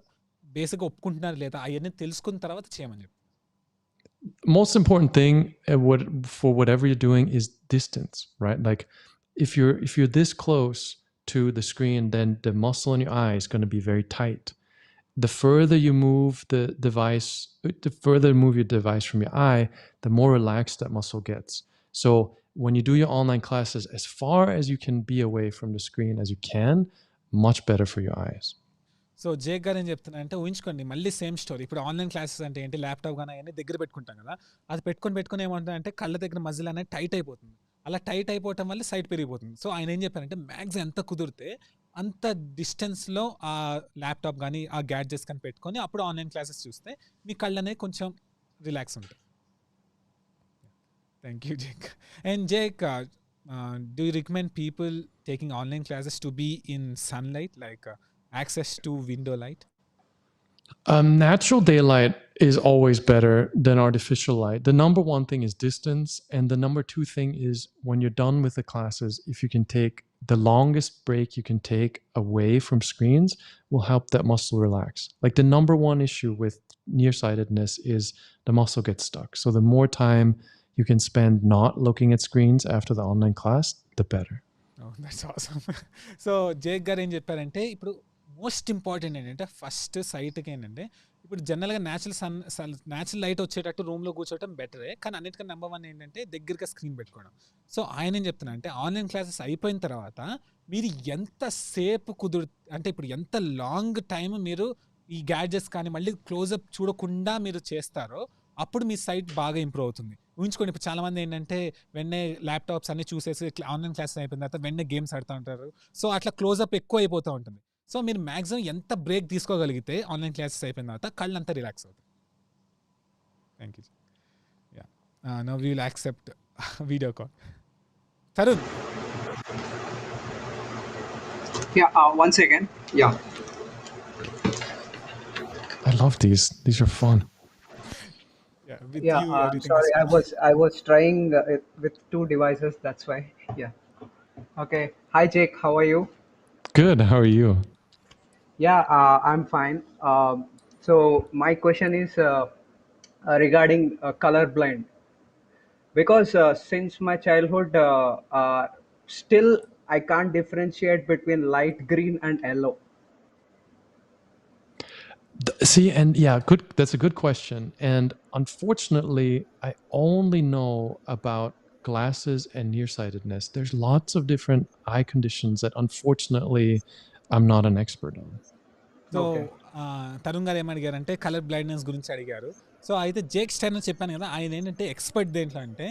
బేసిక్గా ఒప్పుకుంటున్నారు లేదా అవన్నీ తెలుసుకున్న తర్వాత చేయమని చెప్పి. Most important thing for whatever you're doing is distance, right? Like if you're this close to the screen, then the muscle in your eye is going to be very tight. The further you move your device from your eye, the more relaxed that muscle gets. So when you do your online classes, as far as you can be away from the screen as you can, much better for your eyes. So Jake గారు ఏం చెప్తున్నా అంటే ఊహించుకోండి, మళ్ళీ same story. ఇప్పుడు online classes అంటే ఏంటి, laptop కానీ అవన్నీ దగ్గర పెట్టుకుంటాం కదా, అది పెట్టుకొని ఏమంటుందంటే కళ్ళ దగ్గర మజిల్ అనేది టైట్ అయిపోతుంది. అలా టైట్ అయిపోవటం వల్ల సైట్ పెరిగిపోతుంది. సో ఆయన ఏం చెప్పారంటే మ్యాక్సిమం ఎంత కుదిరితే అంత డిస్టెన్స్లో ఆ ల్యాప్టాప్ కానీ ఆ గ్యాడ్జెట్స్ కానీ పెట్టుకొని అప్పుడు ఆన్లైన్ క్లాసెస్ చూస్తే మీ కళ్ళు అనేది కొంచెం రిలాక్స్ ఉంటాయి. Thank you Jake. And Jake, do you recommend people taking online classes to be in sunlight, like access to window light? Natural daylight is always better than artificial light. The number one thing is distance, and the number two thing is when you're done with the classes, if you can take the longest break you can take away from screens will help that muscle relax. Like the number one issue with nearsightedness is the muscle gets stuck. So the more time you can spend not looking at screens after the online class, the better. Oh, that's awesome. So Jake గారు ఏం చెప్పారంటే ఇప్పుడు most important ఏంటంటే first సైట్కి ఏంటంటే ఇప్పుడు జనరల్గా natural light వచ్చేటట్టు రూమ్లో కూర్చోవటం బెటరే, కానీ అన్నిటికన్నా నెంబర్ వన్ ఏంటంటే దగ్గరగా స్క్రీన్ పెట్టుకోవడం. సో ఆయన ఏం చెప్తున్నా అంటే ఆన్లైన్ క్లాసెస్ అయిపోయిన తర్వాత మీరు ఎంతసేపు అంటే ఇప్పుడు ఎంత లాంగ్ టైం మీరు ఈ గ్యాడ్జెట్స్ కానీ మళ్ళీ క్లోజప్ చూడకుండా మీరు చేస్తారో అప్పుడు మీ సైట్ బాగా ఇంప్రూవ్ అవుతుంది. ఊహించుకోండి, ఇప్పుడు చాలామంది ఏంటంటే వెంటనే ల్యాప్టాప్స్ అన్ని చూసేసి ఆన్లైన్ క్లాసెస్ అయిపోయిన తర్వాత వెంటనే గేమ్స్ ఆడుతూ ఉంటారు. సో అట్లా క్లోజప్ ఎక్కువ అయిపోతూ ఉంటుంది. సో మీరు మ్యాక్సిమం ఎంత బ్రేక్ తీసుకోగలిగితే ఆన్లైన్ క్లాసెస్ అయిపోయిన తర్వాత కళ్ళు అంతా రిలాక్స్ అవుతాయి. Thank you. Yeah, now we will accept video call. Tarun. One second. Yeah. I love these. These are fun. Yeah, with Yeah. you, everything Sorry, is fine. I was trying with two devices. That's why. Yeah. Okay. Hi, Jake. How are you? Good. How are you? Yeah, I'm fine. So my question is regarding colorblind, because since my childhood, still I can't differentiate between light green and yellow. See, and yeah, good. That's a good question. And unfortunately, I only know about glasses and nearsightedness. There's lots of different eye conditions that unfortunately I'm not an expert on. So Tarun గారు ఏమడిగారంటే colour blindness గురించి అడిగారు. So అయితే Jake Steiner చెప్పాను కదా, ఆయన ఏంటంటే expert దేంట్లో అంటే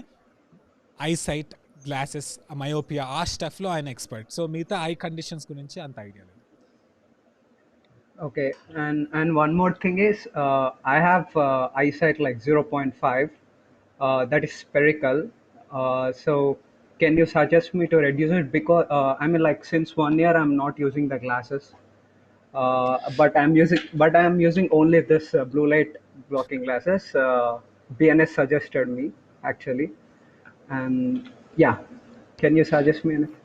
ఐసైట్, గ్లాసెస్, మయోపియా ఆ స్టఫ్లో ఆయన ఎక్స్పర్ట్. సో మిగతా ఐ కండిషన్స్ గురించి అంత ఐడియా లేదు. Okay, and one more thing is I have eyesight like 0.5, that is spherical. So can you suggest me to reduce it, because I mean, like, since 1 year I'm not using the glasses, but I'm using only this blue light blocking glasses. BNS suggested me actually, and yeah, can you suggest me anything?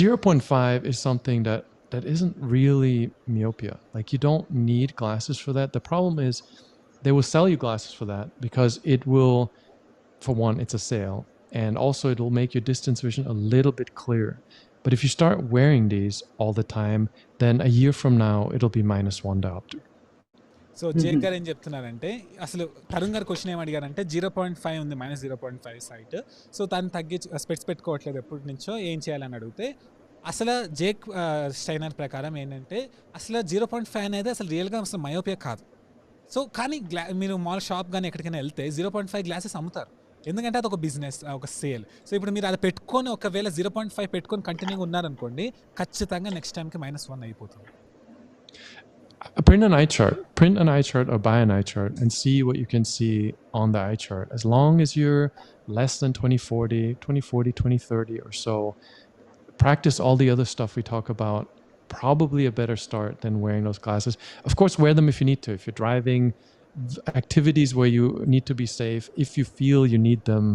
0.5 is something that isn't really myopia. Like, you don't need glasses for that. The problem is they will sell you glasses for that because it will, for one, it's a sale, and also it will make your distance vision a little bit clearer. But if you start wearing these all the time, then a year from now, it'll be -1 diopter. So Jake గారు ఏం చెప్తున్నారంటే అసలు తరుణ్ గారు question ఏం అడిగారంటే 0.5 ఉంది, -0.5 site. So దాన్ని తగ్గించి స్పెట్స్ పెట్టుకోవట్లేదు ఎప్పటి నుంచో, ఏం చేయాలని అడిగితే అసలు జేక్ స్టైనర్ ప్రకారం ఏంటంటే అసలు 0.5 అనేది అసలు రియల్గా అసలు మయోపియా కాదు. సో కానీ మీరు మాల్ షాప్ కానీ ఎక్కడికైనా వెళ్తే 0.5 గ్లాసెస్ అమ్ముతారు, ఎందుకంటే అది ఒక బిజినెస్, ఒక సేల్. సో ఇప్పుడు మీరు అది పెట్టుకొని ఒకవేళ 0.5 పెట్టుకొని కంటిన్యూగా ఉన్నారనుకోండి, ఖచ్చితంగా నెక్స్ట్ టైంకి -1 అయిపోతుంది. Print an eye chart or buy an eye chart and see what you can see on the eye chart. As long as you're less than 20/40, 20/30 or so, practice all the other stuff we talk about. Probably a better start than wearing those glasses. Of course, wear them if you need to. If you're driving, activities where you need to be safe, if you feel you need them,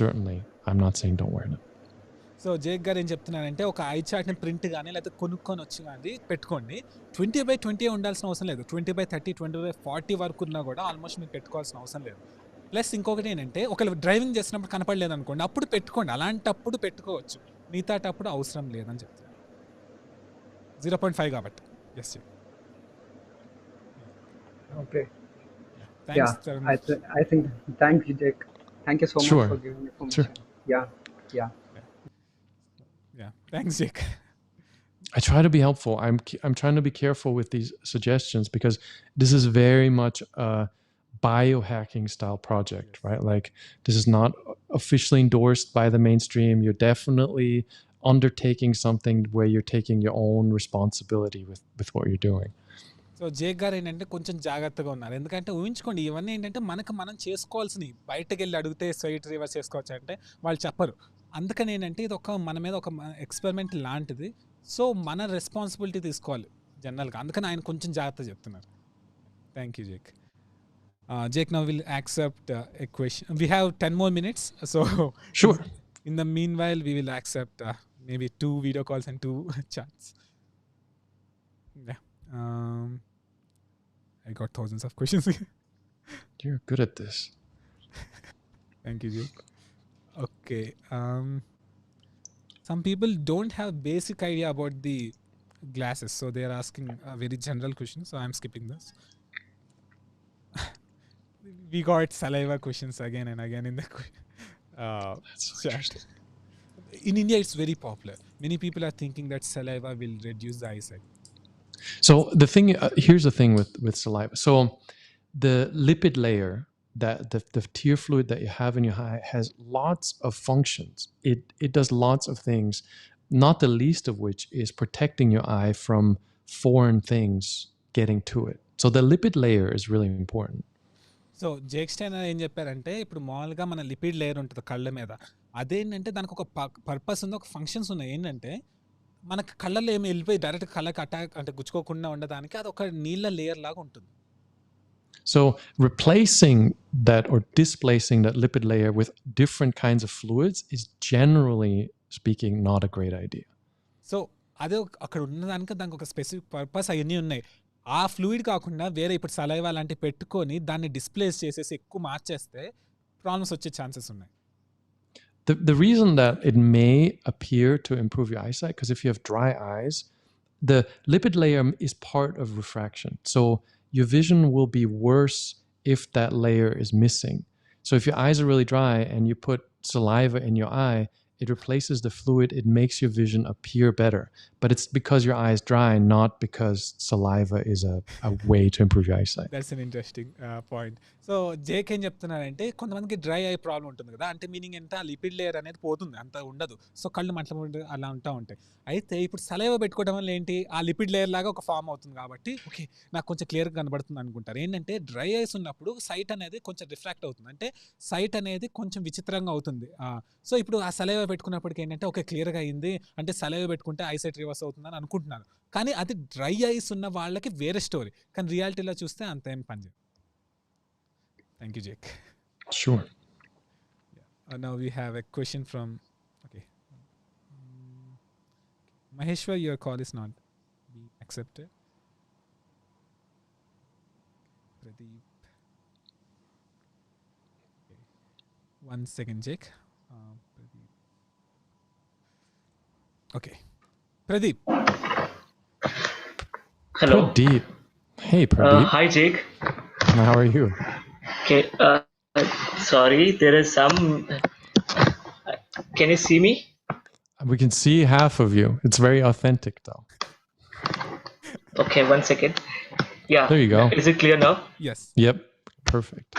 certainly. I'm not saying don't wear them. So Jake గారు ఏం చెప్తున్నారంటే ఒక I చార్ట్ని print కానీ లేకపోతే కొనుక్కొని వచ్చి కానీ పెట్టుకోండి. 20/20 ఉండాల్సిన అవసరం లేదు, 20/30, 20/40 వరకు ఉన్నా కూడా ఆల్మోస్ట్ మీరు పెట్టుకోవాల్సిన అవసరం లేదు. ప్లస్ ఇంకొకటి ఏంటంటే ఒకవేళ డ్రైవింగ్ చేసినప్పుడు కనపడలేదు అనుకోండి, అప్పుడు పెట్టుకోండి, అలాంటప్పుడు పెట్టుకోవచ్చు, మిగతాటప్పుడు అవసరం లేదని చెప్తారు. 0.5 కాబట్టి. Yes Okay. Thanks Yeah, Tarun. I think. Thank you, Jake. Thank you so Sure. much for giving information. Yeah. Thanks Jake. I try to be helpful. I'm trying to be careful with these suggestions because this is very much a biohacking style project, right? Like this is not officially endorsed by the mainstream. You're definitely undertaking something where you're taking your own responsibility with what you're doing. So Jake గారు ఏంటంటే కొంచెం జాగ్రత్తగా ఉన్నారు, ఎందుకంటే ఊహించుకోండి ఇవన్నీ ఏంటంటే మనం చేసుకోవాల్సినవి. బయటకు వెళ్ళి అడిగితే స్ట్రైట్ రివర్స్ చేసుకోవచ్చు అంటే వాళ్ళు చెప్పరు. అందుకని ఏంటంటే ఇది మన మీద ఒక ఎక్స్పెరిమెంట్ లాంటిది. సో మన రెస్పాన్సిబిలిటీ తీసుకోవాలి జనరల్గా, అందుకని ఆయన కొంచెం జాగ్రత్త చెప్తున్నారు. Thank you Jake. Jake, now we'll accept a question. We have 10 more minutes. So Sure. In the meanwhile, we will accept maybe 2 video calls and 2 chats. Yeah. I got thousands of questions. You're good at this. Thank you, Jake. Okay. Some people don't have basic idea about the glasses, so they are asking a very general question. So I'm skipping this. We got saliva questions again and again in the chat. In India, it's very popular. Many people are thinking that saliva will reduce the eyesight. So here's the thing with saliva. So the lipid layer, that the tear fluid that you have in your eye, has lots of functions. It does lots of things, not the least of which is protecting your eye from foreign things getting to it. So the lipid layer is really important. So Jake Steiner ఏం చెప్పారంటే ఇప్పుడు మామూలుగా మన lipid layer ఉంటుంది కళ్ళ మీద, అదేంటంటే దానికి ఒక పర్పస్ ఉంది, ఒక ఫంక్షన్స్ ఉన్నాయి. ఏంటంటే మనకు కళ్ళల్లో ఏమి వెళ్ళిపోయి డైరెక్ట్ కళ్ళకి అటాక్ అంటే గుచ్చుకోకుండా ఉండడానికి అది ఒక నీళ్ళ లేయర్ లాగా ఉంటుంది. So replacing that or displacing that lipid layer with different kinds of fluids is generally speaking not a great idea. So అదే అక్కడ ఉన్నదానికి దానికి ఒక స్పెసిఫిక్ పర్పస్ అవన్నీ ఉన్నాయి. ఆ ఫ్లూయిడ్ కాకుండా వేరే ఇప్పుడు సలైవా లాంటివి పెట్టుకొని దాన్ని డిస్ప్లేస్ చేసేసి ఎక్కువ మార్చేస్తే ప్రాబ్లమ్స్ వచ్చే ఛాన్సెస్ ఉన్నాయి. The reason that it may appear to improve your eyesight, because if you have dry eyes, the lipid layer is part of refraction. So your vision will be worse if that layer is missing. So if your eyes are really dry and you put saliva in your eye, it replaces the fluid, it makes your vision appear better. But it's because your eye is dry, not because saliva is a way to improve your eyesight. That's an interesting point. So Jake ఏం చెప్తున్నారంటే కొంతమందికి dry eye problem ఉంటుంది కదా, అంటే meaning ఎంత ఆ lipid layer అనేది పోతుంది, అంత ఉండదు. సో కళ్ళు మంటలు అలా ఉంటాయి. అయితే ఇప్పుడు సలైవ పెట్టుకోవడం వల్ల ఏంటి, ఆ లిపిడ్ లేయర్ లాగా ఒక ఫామ్ అవుతుంది కాబట్టి ఓకే నాకు కొంచెం క్లియర్గా కనబడుతుంది అనుకుంటారు. ఏంటంటే డ్రై ఐస్ ఉన్నప్పుడు సైట్ అనేది కొంచెం రిఫ్రాక్ట్ అవుతుంది, అంటే సైట్ అనేది కొంచెం విచిత్రంగా అవుతుంది. సో ఇప్పుడు ఆ సలైవ పెట్టుకున్నప్పటికీ ఏంటంటే ఓకే క్లియర్గా అయింది, అంటే సలైవ పెట్టుకుంటే ఐసైట్ రివర్స్ అవుతుందని అనుకుంటున్నాను. కానీ అది డ్రై ఐస్ ఉన్న వాళ్ళకి వేరే స్టోరీ, కానీ రియాలిటీలో చూస్తే అంత ఏం పనిచేయదు. Thank you Jake. Sure. Now we have a question from Maheshwar, your call is not being accepted. Pradeep. Okay. 1 second, Jake. Pradeep. Okay, Pradeep. Hello. Pradeep. Hey, Pradeep. Hi, Jake. How are you? Okay. Sorry, there is some. Can you see me? We can see half of you. It's very authentic, though. Okay, 1 second. Yeah. There you go. Is it clear now? Yes. Yep. Perfect.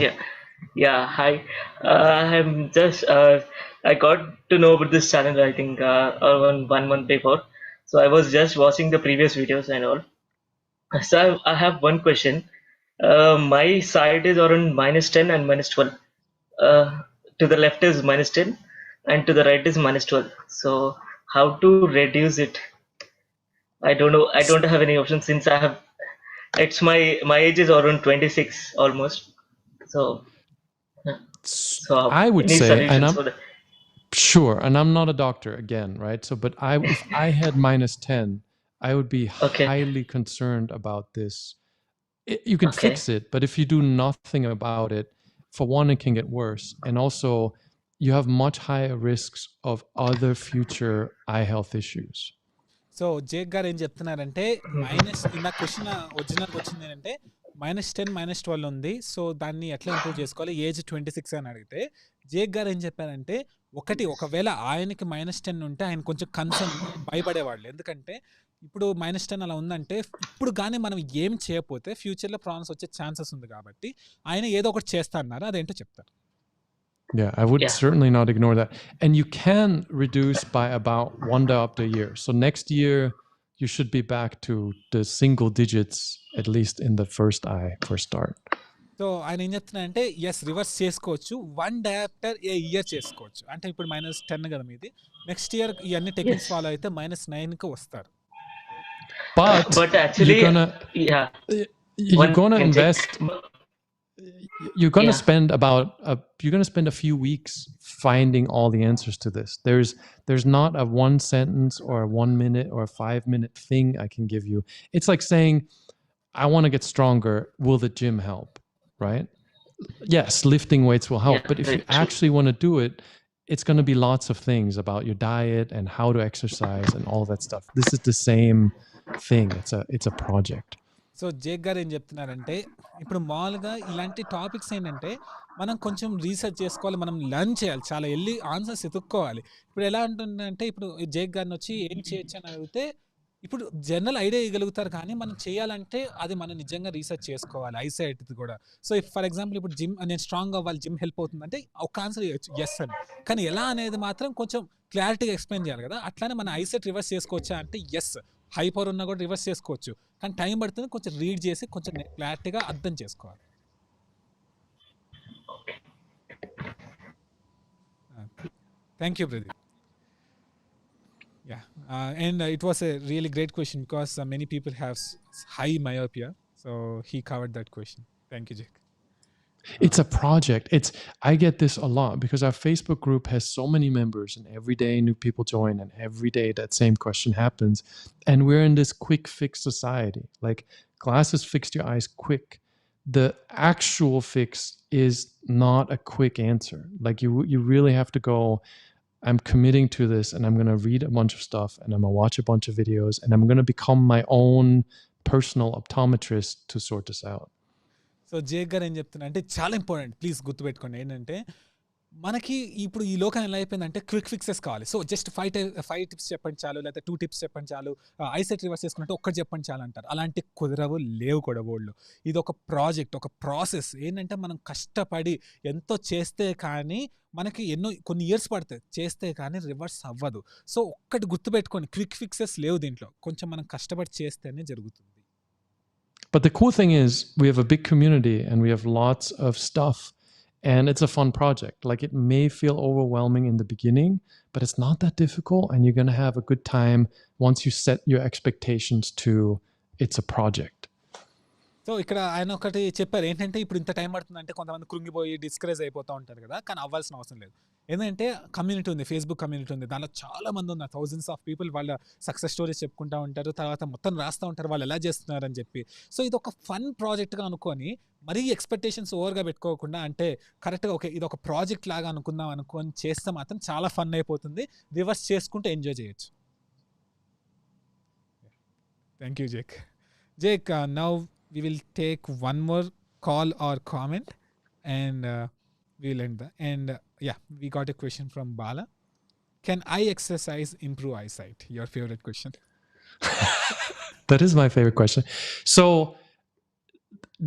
Yeah. Yeah. Hi. I'm just. I got to know about this channel. I think around 1 month before. So I was just watching the previous videos and all. So I have one question. My side is around -10 and -12. Uh, to the left is -10 and to the right is -12. So how to reduce it? I don't know. I don't have any option since I have. It's my age is around 26 almost. So so I would any say, and solutions I'm for that? sure, and I'm not a doctor again, right? So, but if I had -10, I would be Okay. highly concerned about this. You can Okay. fix it, but if you do nothing about it, for one, it can get worse, and also you have much higher risks of other future eye health issues. So Jake గారు ఏం చెప్తున్నారంటే minus ఇందా question ఒరిజినల్గా వచ్చింది ఏంటంటే -10 -12 ఉంది. So దాన్ని ఎట్లా ఇంప్రూవ్ చేసుకోవాలి, ఏజ్ 26 అని అడిగితే జేక్ గారు ఏం చెప్పారంటే ఒకవేళ ఆయనకి -10 ఉంటే ఆయన కొంచెం కన్సర్న్ భయపడేవాళ్ళు. ఎందుకంటే ఇప్పుడు -10 అలా ఉందంటే ఇప్పుడు కానీ మనం ఏం చేయకపోతే ఫ్యూచర్లో ప్రాబ్లమ్స్ వచ్చే ఛాన్సెస్ ఉంది కాబట్టి ఆయన ఏదో ఒకటి చేస్తా అన్నారు. అదేంటో చెప్తారు. Yeah, I would Yeah. certainly not ignore that. And you can reduce by about 1 diopter a year. So next year, you should be back to the single digits, at least in the first eye for a start. So ఆయన ఏం చెప్తున్నారంటే yes reverse చేసుకోవచ్చు, 1 diopter ఏ year చేసుకోవచ్చు. అంటే ఇప్పుడు -10 కదా మీది, next year ఇవన్నీ టెక్నిక్స్ ఫాలో అయితే -9కి వస్తారు. But actually, you're gonna yeah. you're gonna One invest. You're gonna Yeah. spend you're gonna spend a few weeks finding all the answers to this. There's not a 1 sentence or a 1 minute or a 5-minute thing I can give you. It's like saying, I want to get stronger. Will the gym help? Right? Yes, lifting weights will help. Yeah, But if you right, true. actually want to do it, it's going to be lots of things about your diet and how to exercise and all that stuff. This is the same thing. It's a project. So Jake గారు ఏం చెప్తున్నారంటే ఇప్పుడు మామూలుగా ఇలాంటి topics ఏంటంటే మనం కొంచెం research చేసుకోవాలి, మనం లర్న్ చేయాలి, చాలా వెళ్ళి ఆన్సర్స్ ఎతుక్కోవాలి. ఇప్పుడు ఎలా ఉంటుందంటే ఇప్పుడు జేక్ గారిని వచ్చి ఏం చేయొచ్చు అని అడిగితే ఇప్పుడు జనరల్ ఐడియా ఇవ్వగలుగుతారు, కానీ మనం చేయాలంటే అది మనం నిజంగా రీసెర్చ్ చేసుకోవాలి, ఐసైట్ కూడా. సో ఫర్ ఎగ్జాంపుల్ ఇప్పుడు జిమ్ నేను స్ట్రాంగ్ అవ్వాలి, జిమ్ హెల్ప్ అవుతుందంటే ఒక ఆన్సర్ ఇవ్వచ్చు ఎస్ అని, కానీ ఎలా అనేది మాత్రం కొంచెం క్లారిటీగా ఎక్స్ప్లెయిన్ చేయాలి కదా. అట్లానే మన ఐసైట్ రివర్స్ చేసుకోవచ్చా అంటే ఎస్, హై పవర్ ఉన్నా కూడా రివర్స్ చేసుకోవచ్చు, కానీ టైం పడుతుంది, కొంచెం రీడ్ చేసి కొంచెం క్లారిటీగా అర్థం చేసుకోవాలి. Thank you Pradeep. Yeah, and it was a really great question because many people have high myopia, so he covered that question. Thank you, Jake. It's a project. I get this a lot because our Facebook group has so many members, and every day new people join, and every day that same question happens. And we're in this quick fix society. Like, glasses fixed your eyes quick. The actual fix is not a quick answer. Like, you really have to go, I'm committing to this, and I'm going to read a bunch of stuff, and I'm going to watch a bunch of videos, and I'm going to become my own personal optometrist to sort this out. So Jake గారు ఏం చెప్తున్నా అంటే చాలా important, please గుర్తుపెట్టుకోండి. ఏంటంటే మనకి ఇప్పుడు ఈ లోకం ఎలా అయిపోయిందంటే క్విక్ ఫిక్సెస్ కావాలి. సో జస్ట్ 5 టిప్స్ చెప్పండి చాలు, లేకపోతే 2 టిప్స్ చెప్పండి చాలు, ఐసెట్ రివర్స్ చేసుకుంటే ఒక్కటి చెప్పండి చాలు అంటారు. అలాంటి కుదరవు, లేవు కూడా వాళ్ళు. ఇది ఒక ప్రాజెక్ట్, ఒక ప్రాసెస్. ఏంటంటే మనం కష్టపడి ఎంతో చేస్తే కానీ మనకి కొన్ని ఇయర్స్ పడుతుంది చేస్తే కానీ రివర్స్ అవ్వదు. సో ఒక్కటి గుర్తుపెట్టుకోండి, క్విక్ ఫిక్సెస్ లేవు దీంట్లో, కొంచెం మనం కష్టపడి చేస్తేనే జరుగుతుంది. But the cool thing is we have a big community and we have lots of stuff, and it's a fun project. Like, it may feel overwhelming in the beginning, but it's not that difficult, and you're going to have a good time once you set your expectations to it's a project. So ఇక్కడ ఆయన ఒకటి చెప్పారు ఏంటంటే ఇప్పుడు ఇంత time పడుతుంది అంటే కొంతమంది కృంగిపోయి డిస్కరేజ్ అయిపోతూ ఉంటారు కదా, కానీ అవ్వాల్సిన అవసరం లేదు. ఏంటంటే కమ్యూనిటీ ఉంది, ఫేస్బుక్ కమ్యూనిటీ ఉంది, దానిలో చాలా మంది ఉన్నారు, థౌజండ్స్ ఆఫ్ పీపుల్ వాళ్ళ సక్సెస్ స్టోరీస్ చెప్పుకుంటూ ఉంటారు, తర్వాత మొత్తం రాస్తూ ఉంటారు వాళ్ళు ఎలా చేస్తున్నారని చెప్పి. సో ఇది ఒక ఫన్ ప్రాజెక్ట్గా అనుకొని మరీ ఎక్స్పెక్టేషన్స్ ఓవర్గా పెట్టుకోకుండా, అంటే కరెక్ట్గా ఓకే ఇది ఒక ప్రాజెక్ట్ లాగా అనుకుందాం అనుకొని చేస్తే మాత్రం చాలా ఫన్ అయిపోతుంది, రివర్స్ చేసుకుంటూ ఎంజాయ్ చేయొచ్చు. Thank you Jake. Jake, now we will take one more call or comment and we'll end the yeah, we got a question from Bala. Can eye exercise improve eyesight? Your favorite question. That is my favorite question. So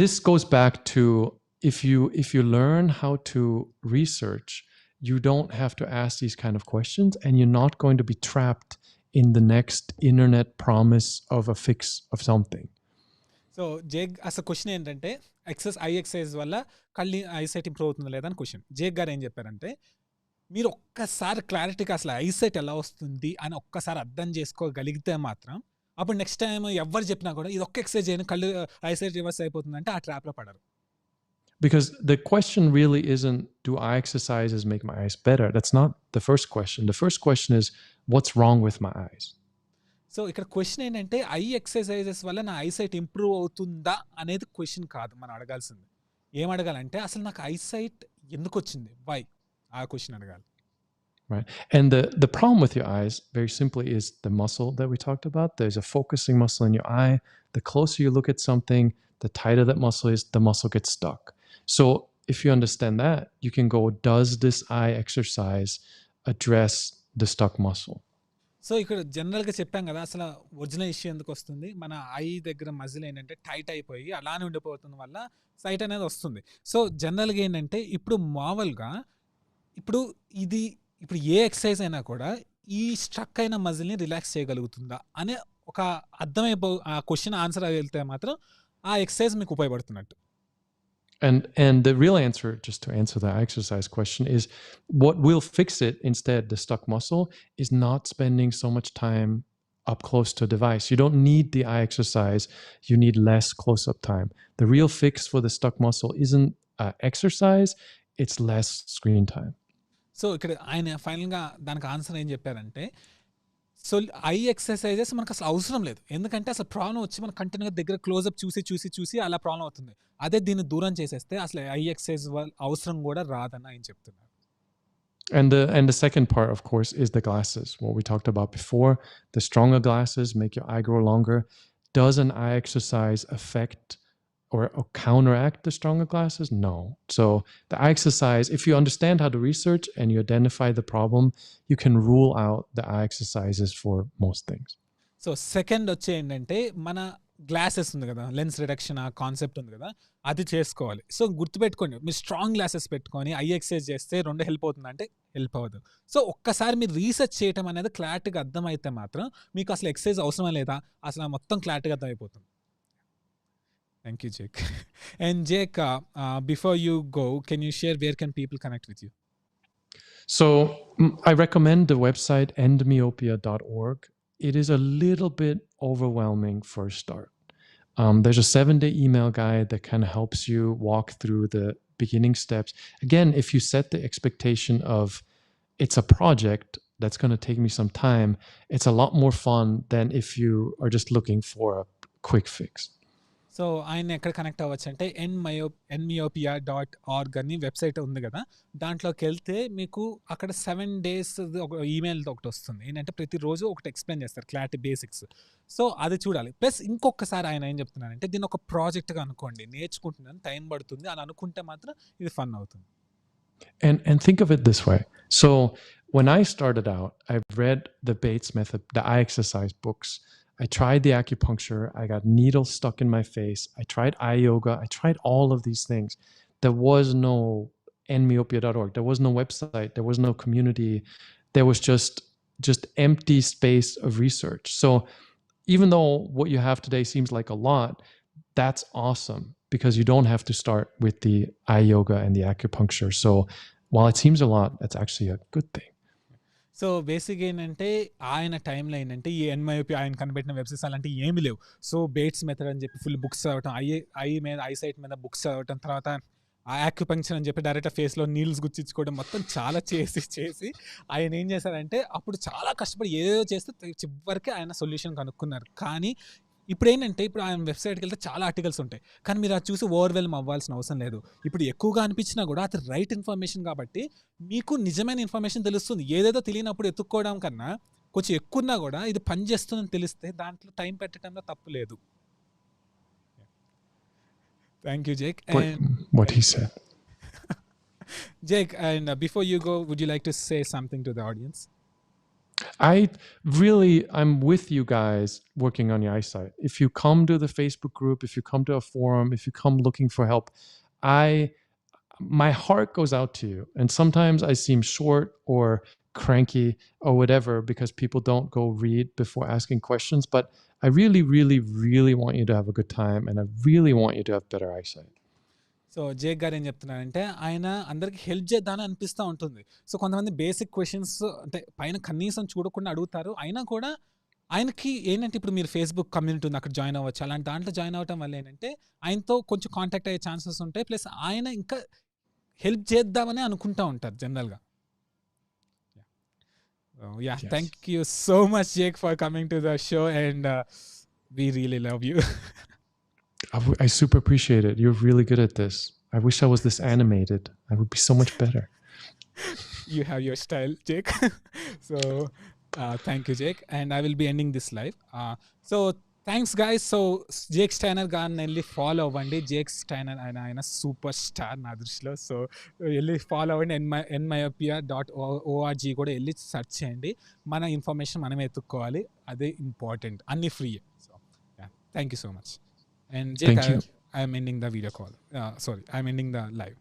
this goes back to if you learn how to research, you don't have to ask these kind of questions, and you're not going to be trapped in the next internet promise of a fix of something. So Jake అసలు question ఏంటంటే I exercise వల్ల కళ్ళు eyesight improve అవుతుందా లేదా అని question. Jake గారు ఏం చెప్పారంటే మీరు ఒక్కసారి క్లారిటీగా అసలు ఐసైట్ ఎలా వస్తుంది అని ఒక్కసారి అర్థం చేసుకోగలిగితే మాత్రం అప్పుడు నెక్స్ట్ టైం ఎవరు చెప్పినా కూడా ఇది ఒక్క ఎక్సర్సైజ్ చేయని కళ్ళు ఐసైట్ రివర్స్ అయిపోతుందంటే ఆ ట్రాప్లో పడరు. Because the question really isn't, do eye exercises make my eyes better? That's not the first question. The first question is, what's wrong with my eyes? So ఇక్కడ క్వశ్చన్ ఏంటంటే I exercises వల్ల నా eyesight improve అవుతుందా అనేది question కాదు మనం అడగాల్సింది. ఏం అడగాలంటే అసలు నాకు ఐసైట్ ఎందుకు వచ్చింది, వై, ఆ క్వశ్చన్ అడగాలి. Right. And the problem with your eyes, very simply, is the muscle that we talked about. There's a focusing muscle in your eye. The closer you look at something, the tighter that muscle is, the muscle gets stuck. So if you understand that, you can go, does this eye exercise address the stuck muscle? So ఇక్కడ జనరల్గా చెప్పాం కదా అసలు original issue ఎందుకు వస్తుంది, మన I దగ్గర muscle ఏంటంటే టైట్ అయిపోయి అలానే ఉండిపోతుంది వల్ల సైట్ అనేది వస్తుంది. సో జనరల్గా ఏంటంటే ఇప్పుడు మామూలుగా ఇప్పుడు ఏ ఎక్సర్సైజ్ అయినా కూడా ఈ స్ట్రక్ అయిన మజిల్ని రిలాక్స్ చేయగలుగుతుందా అనే ఒక ఆ క్వశ్చన్ ఆన్సర్ వెళ్తే మాత్రం ఆ ఎక్సర్సైజ్ మీకు ఉపయోగపడుతున్నట్టు. And the real answer, just to answer the exercise question, is what will fix it instead, the stuck muscle, is not spending so much time up close to a device. You don't need the eye exercise. You need less close-up time. The real fix for the stuck muscle isn't exercise, it's less screen time. So ఇక్కడ ఆయన ఫైనల్గా దానికి answer ఏం చెప్పారంటే so I exercises మనకు అసలు అవసరం లేదు, ఎందుకంటే అసలు ప్రాబ్లం వచ్చి మనం కంటిన్యూగా దగ్గర క్లోజప్ చూసి అలా ప్రాబ్లం అవుతుంది. అదే దీన్ని దూరం చేసేస్తే అసలు ఐ ఎక్సర్సైజ్ అవసరం కూడా రాదని ఆయన చెప్తున్నారు. And the second part, of course, is the glasses. What we talked about before, the stronger glasses make your eye grow longer. Does an eye exercise affect or counteract the stronger glasses? No. So the eye exercise, if you understand how to research and you identify the problem, you can rule out the eye exercises for most things. So second వచ్చి ఏంటంటే మన glasses ఉంది కదా, lens reduction ఆ concept ఉంది కదా, అది చేసుకోవాలి. సో గుర్తుపెట్టుకోండి, మీరు స్ట్రాంగ్ గ్లాసెస్ పెట్టుకొని ఐ ఎక్సర్సైజ్ చేస్తే రెండు హెల్ప్ అవుతుందంటే హెల్ప్ అవ్వదు. సో ఒక్కసారి మీరు రీసెర్చ్ చేయడం అనేది క్లారిటీగా అర్థమైతే మాత్రం మీకు అసలు ఎక్సర్సైజ్ అవసరమే లేదా అసలు మొత్తం క్లారిటీగా అర్థమైపోతుంది. Thank you, Jake. And Jake, before you go, can you share where can people connect with you? So I recommend the website endmyopia.org. It is a little bit overwhelming for a start. There's a 7-day email guide that kind of helps you walk through the beginning steps. Again, if you set the expectation of it's a project that's going to take me some time, it's a lot more fun than if you are just looking for a quick fix. So ఆయన ఎక్కడ connect అవ్వచ్చు అంటే nmyopia.org అని website ఉంది కదా, దాంట్లోకి వెళ్తే మీకు అక్కడ 7 days ఒక ఈమెయిల్ ఒకటి వస్తుంది. ఏంటంటే ప్రతిరోజు ఒకటి ఎక్స్ప్లెయిన్ చేస్తారు క్లారిటీ బేసిక్స్. సో అది చూడాలి. ప్లస్ ఇంకొకసారి ఆయన ఏం చెప్తున్నారంటే దీన్ని ఒక ప్రాజెక్ట్గా అనుకోండి, నేర్చుకుంటున్నాను టైం పడుతుంది అని అనుకుంటే మాత్రం ఇది ఫన్ అవుతుంది. And think of it this way. So when I started out, I read the Bates method, the eye exercise books. I tried the acupuncture. I got needles stuck in my face. I tried eye yoga. I tried all of these things. There was no nmyopia.org. There was no website. There was no community. There was just empty space of research. So even though what you have today seems like a lot, that's awesome because you don't have to start with the eye yoga and the acupuncture. So while it seems a lot, that's actually a good thing. So బేసిక్గా ఏంటంటే ఆయన టైంలో ఏంటంటే ఈ ఎన్మైఓపి ఆయన కనిపెట్టిన websites అలాంటివి ఏమీ లేవు. సో బేట్స్ మెథడ్ అని చెప్పి ఫుల్ బుక్స్ చదవటం, ఐ సైట్ మీద బుక్స్ చదవటం, తర్వాత ఆ యాక్యుపంక్చర్ అని చెప్పి డైరెక్ట్ ఫేస్లో నీల్స్ గుచ్చించుకోవడం మొత్తం చాలా చేసి ఆయన ఏం చేశారంటే అప్పుడు చాలా కష్టపడి ఏదో చేస్తే చివరికి ఆయన సొల్యూషన్ కనుక్కున్నారు. కానీ ఇప్పుడు ఏంటంటే ఇప్పుడు ఆయన వెబ్సైట్కి వెళ్తే చాలా ఆర్టికల్స్ ఉంటాయి, కానీ మీరు అది చూసి ఓవర్వెల్మ్ అవ్వాల్సిన అవసరం లేదు. ఇప్పుడు ఎక్కువగా అనిపించినా కూడా అది రైట్ ఇన్ఫర్మేషన్ కాబట్టి మీకు నిజమైన ఇన్ఫర్మేషన్ తెలుస్తుంది. ఏదేదో తెలియనప్పుడు ఎత్తుక్కోవడం కన్నా కొంచెం ఎక్కువన్నా కూడా ఇది పని చేస్తుందని తెలిస్తే దాంట్లో టైం పెట్టడంలో తప్పు లేదు. Thank you Jake. What he said. Jake, and before you go, would you like to say something to the audience? I'm with you guys working on your eyesight. If you come to the Facebook group, if you come to a forum, if you come looking for help, my heart goes out to you. And sometimes I seem short or cranky or whatever because people don't go read before asking questions. But I really, really, really want you to have a good time, and I really want you to have better eyesight. So Jake గారు ఏం చెప్తున్నారంటే ఆయన అందరికి help చేద్దామని అనిపిస్తూ ఉంటుంది. So కొంతమంది basic questions అంటే పైన కనీసం చూడకుండా అడుగుతారు. అయినా కూడా ఆయనకి ఏంటంటే ఇప్పుడు మీరు ఫేస్బుక్ కమ్యూనిటీ ఉంది, అక్కడ జాయిన్ అవ్వచ్చు. అలాంటి దాంట్లో జాయిన్ అవ్వటం వల్ల ఏంటంటే ఆయనతో కొంచెం కాంటాక్ట్ అయ్యే ఛాన్సెస్ ఉంటాయి. ప్లస్ ఆయన ఇంకా హెల్ప్ చేద్దామని అనుకుంటూ ఉంటారు జనరల్గా. Yes. Thank you so much, Jake, for coming to the show, and we really love you. I super appreciate it. You're really good at this. I wish I was this animated. I would be so much better. You have your style, Jake. So thank you, Jake, and I will be ending this live. So thanks guys. So Jake Steiner గారిని వెళ్ళి follow అవ్వండి. Jake Steiner ఆయన super star నా దృష్టిలో. So వెళ్ళి follow అవ్వండి. myopia.org కూడా వెళ్ళి సెర్చ్ చేయండి. మన ఇన్ఫర్మేషన్ మనమే ఎత్తుక్కోవాలి, అదే ఇంపార్టెంట్. అన్ని free. So thank you so much. And Jake, Thank you. I am ending the video call. I'm ending the live.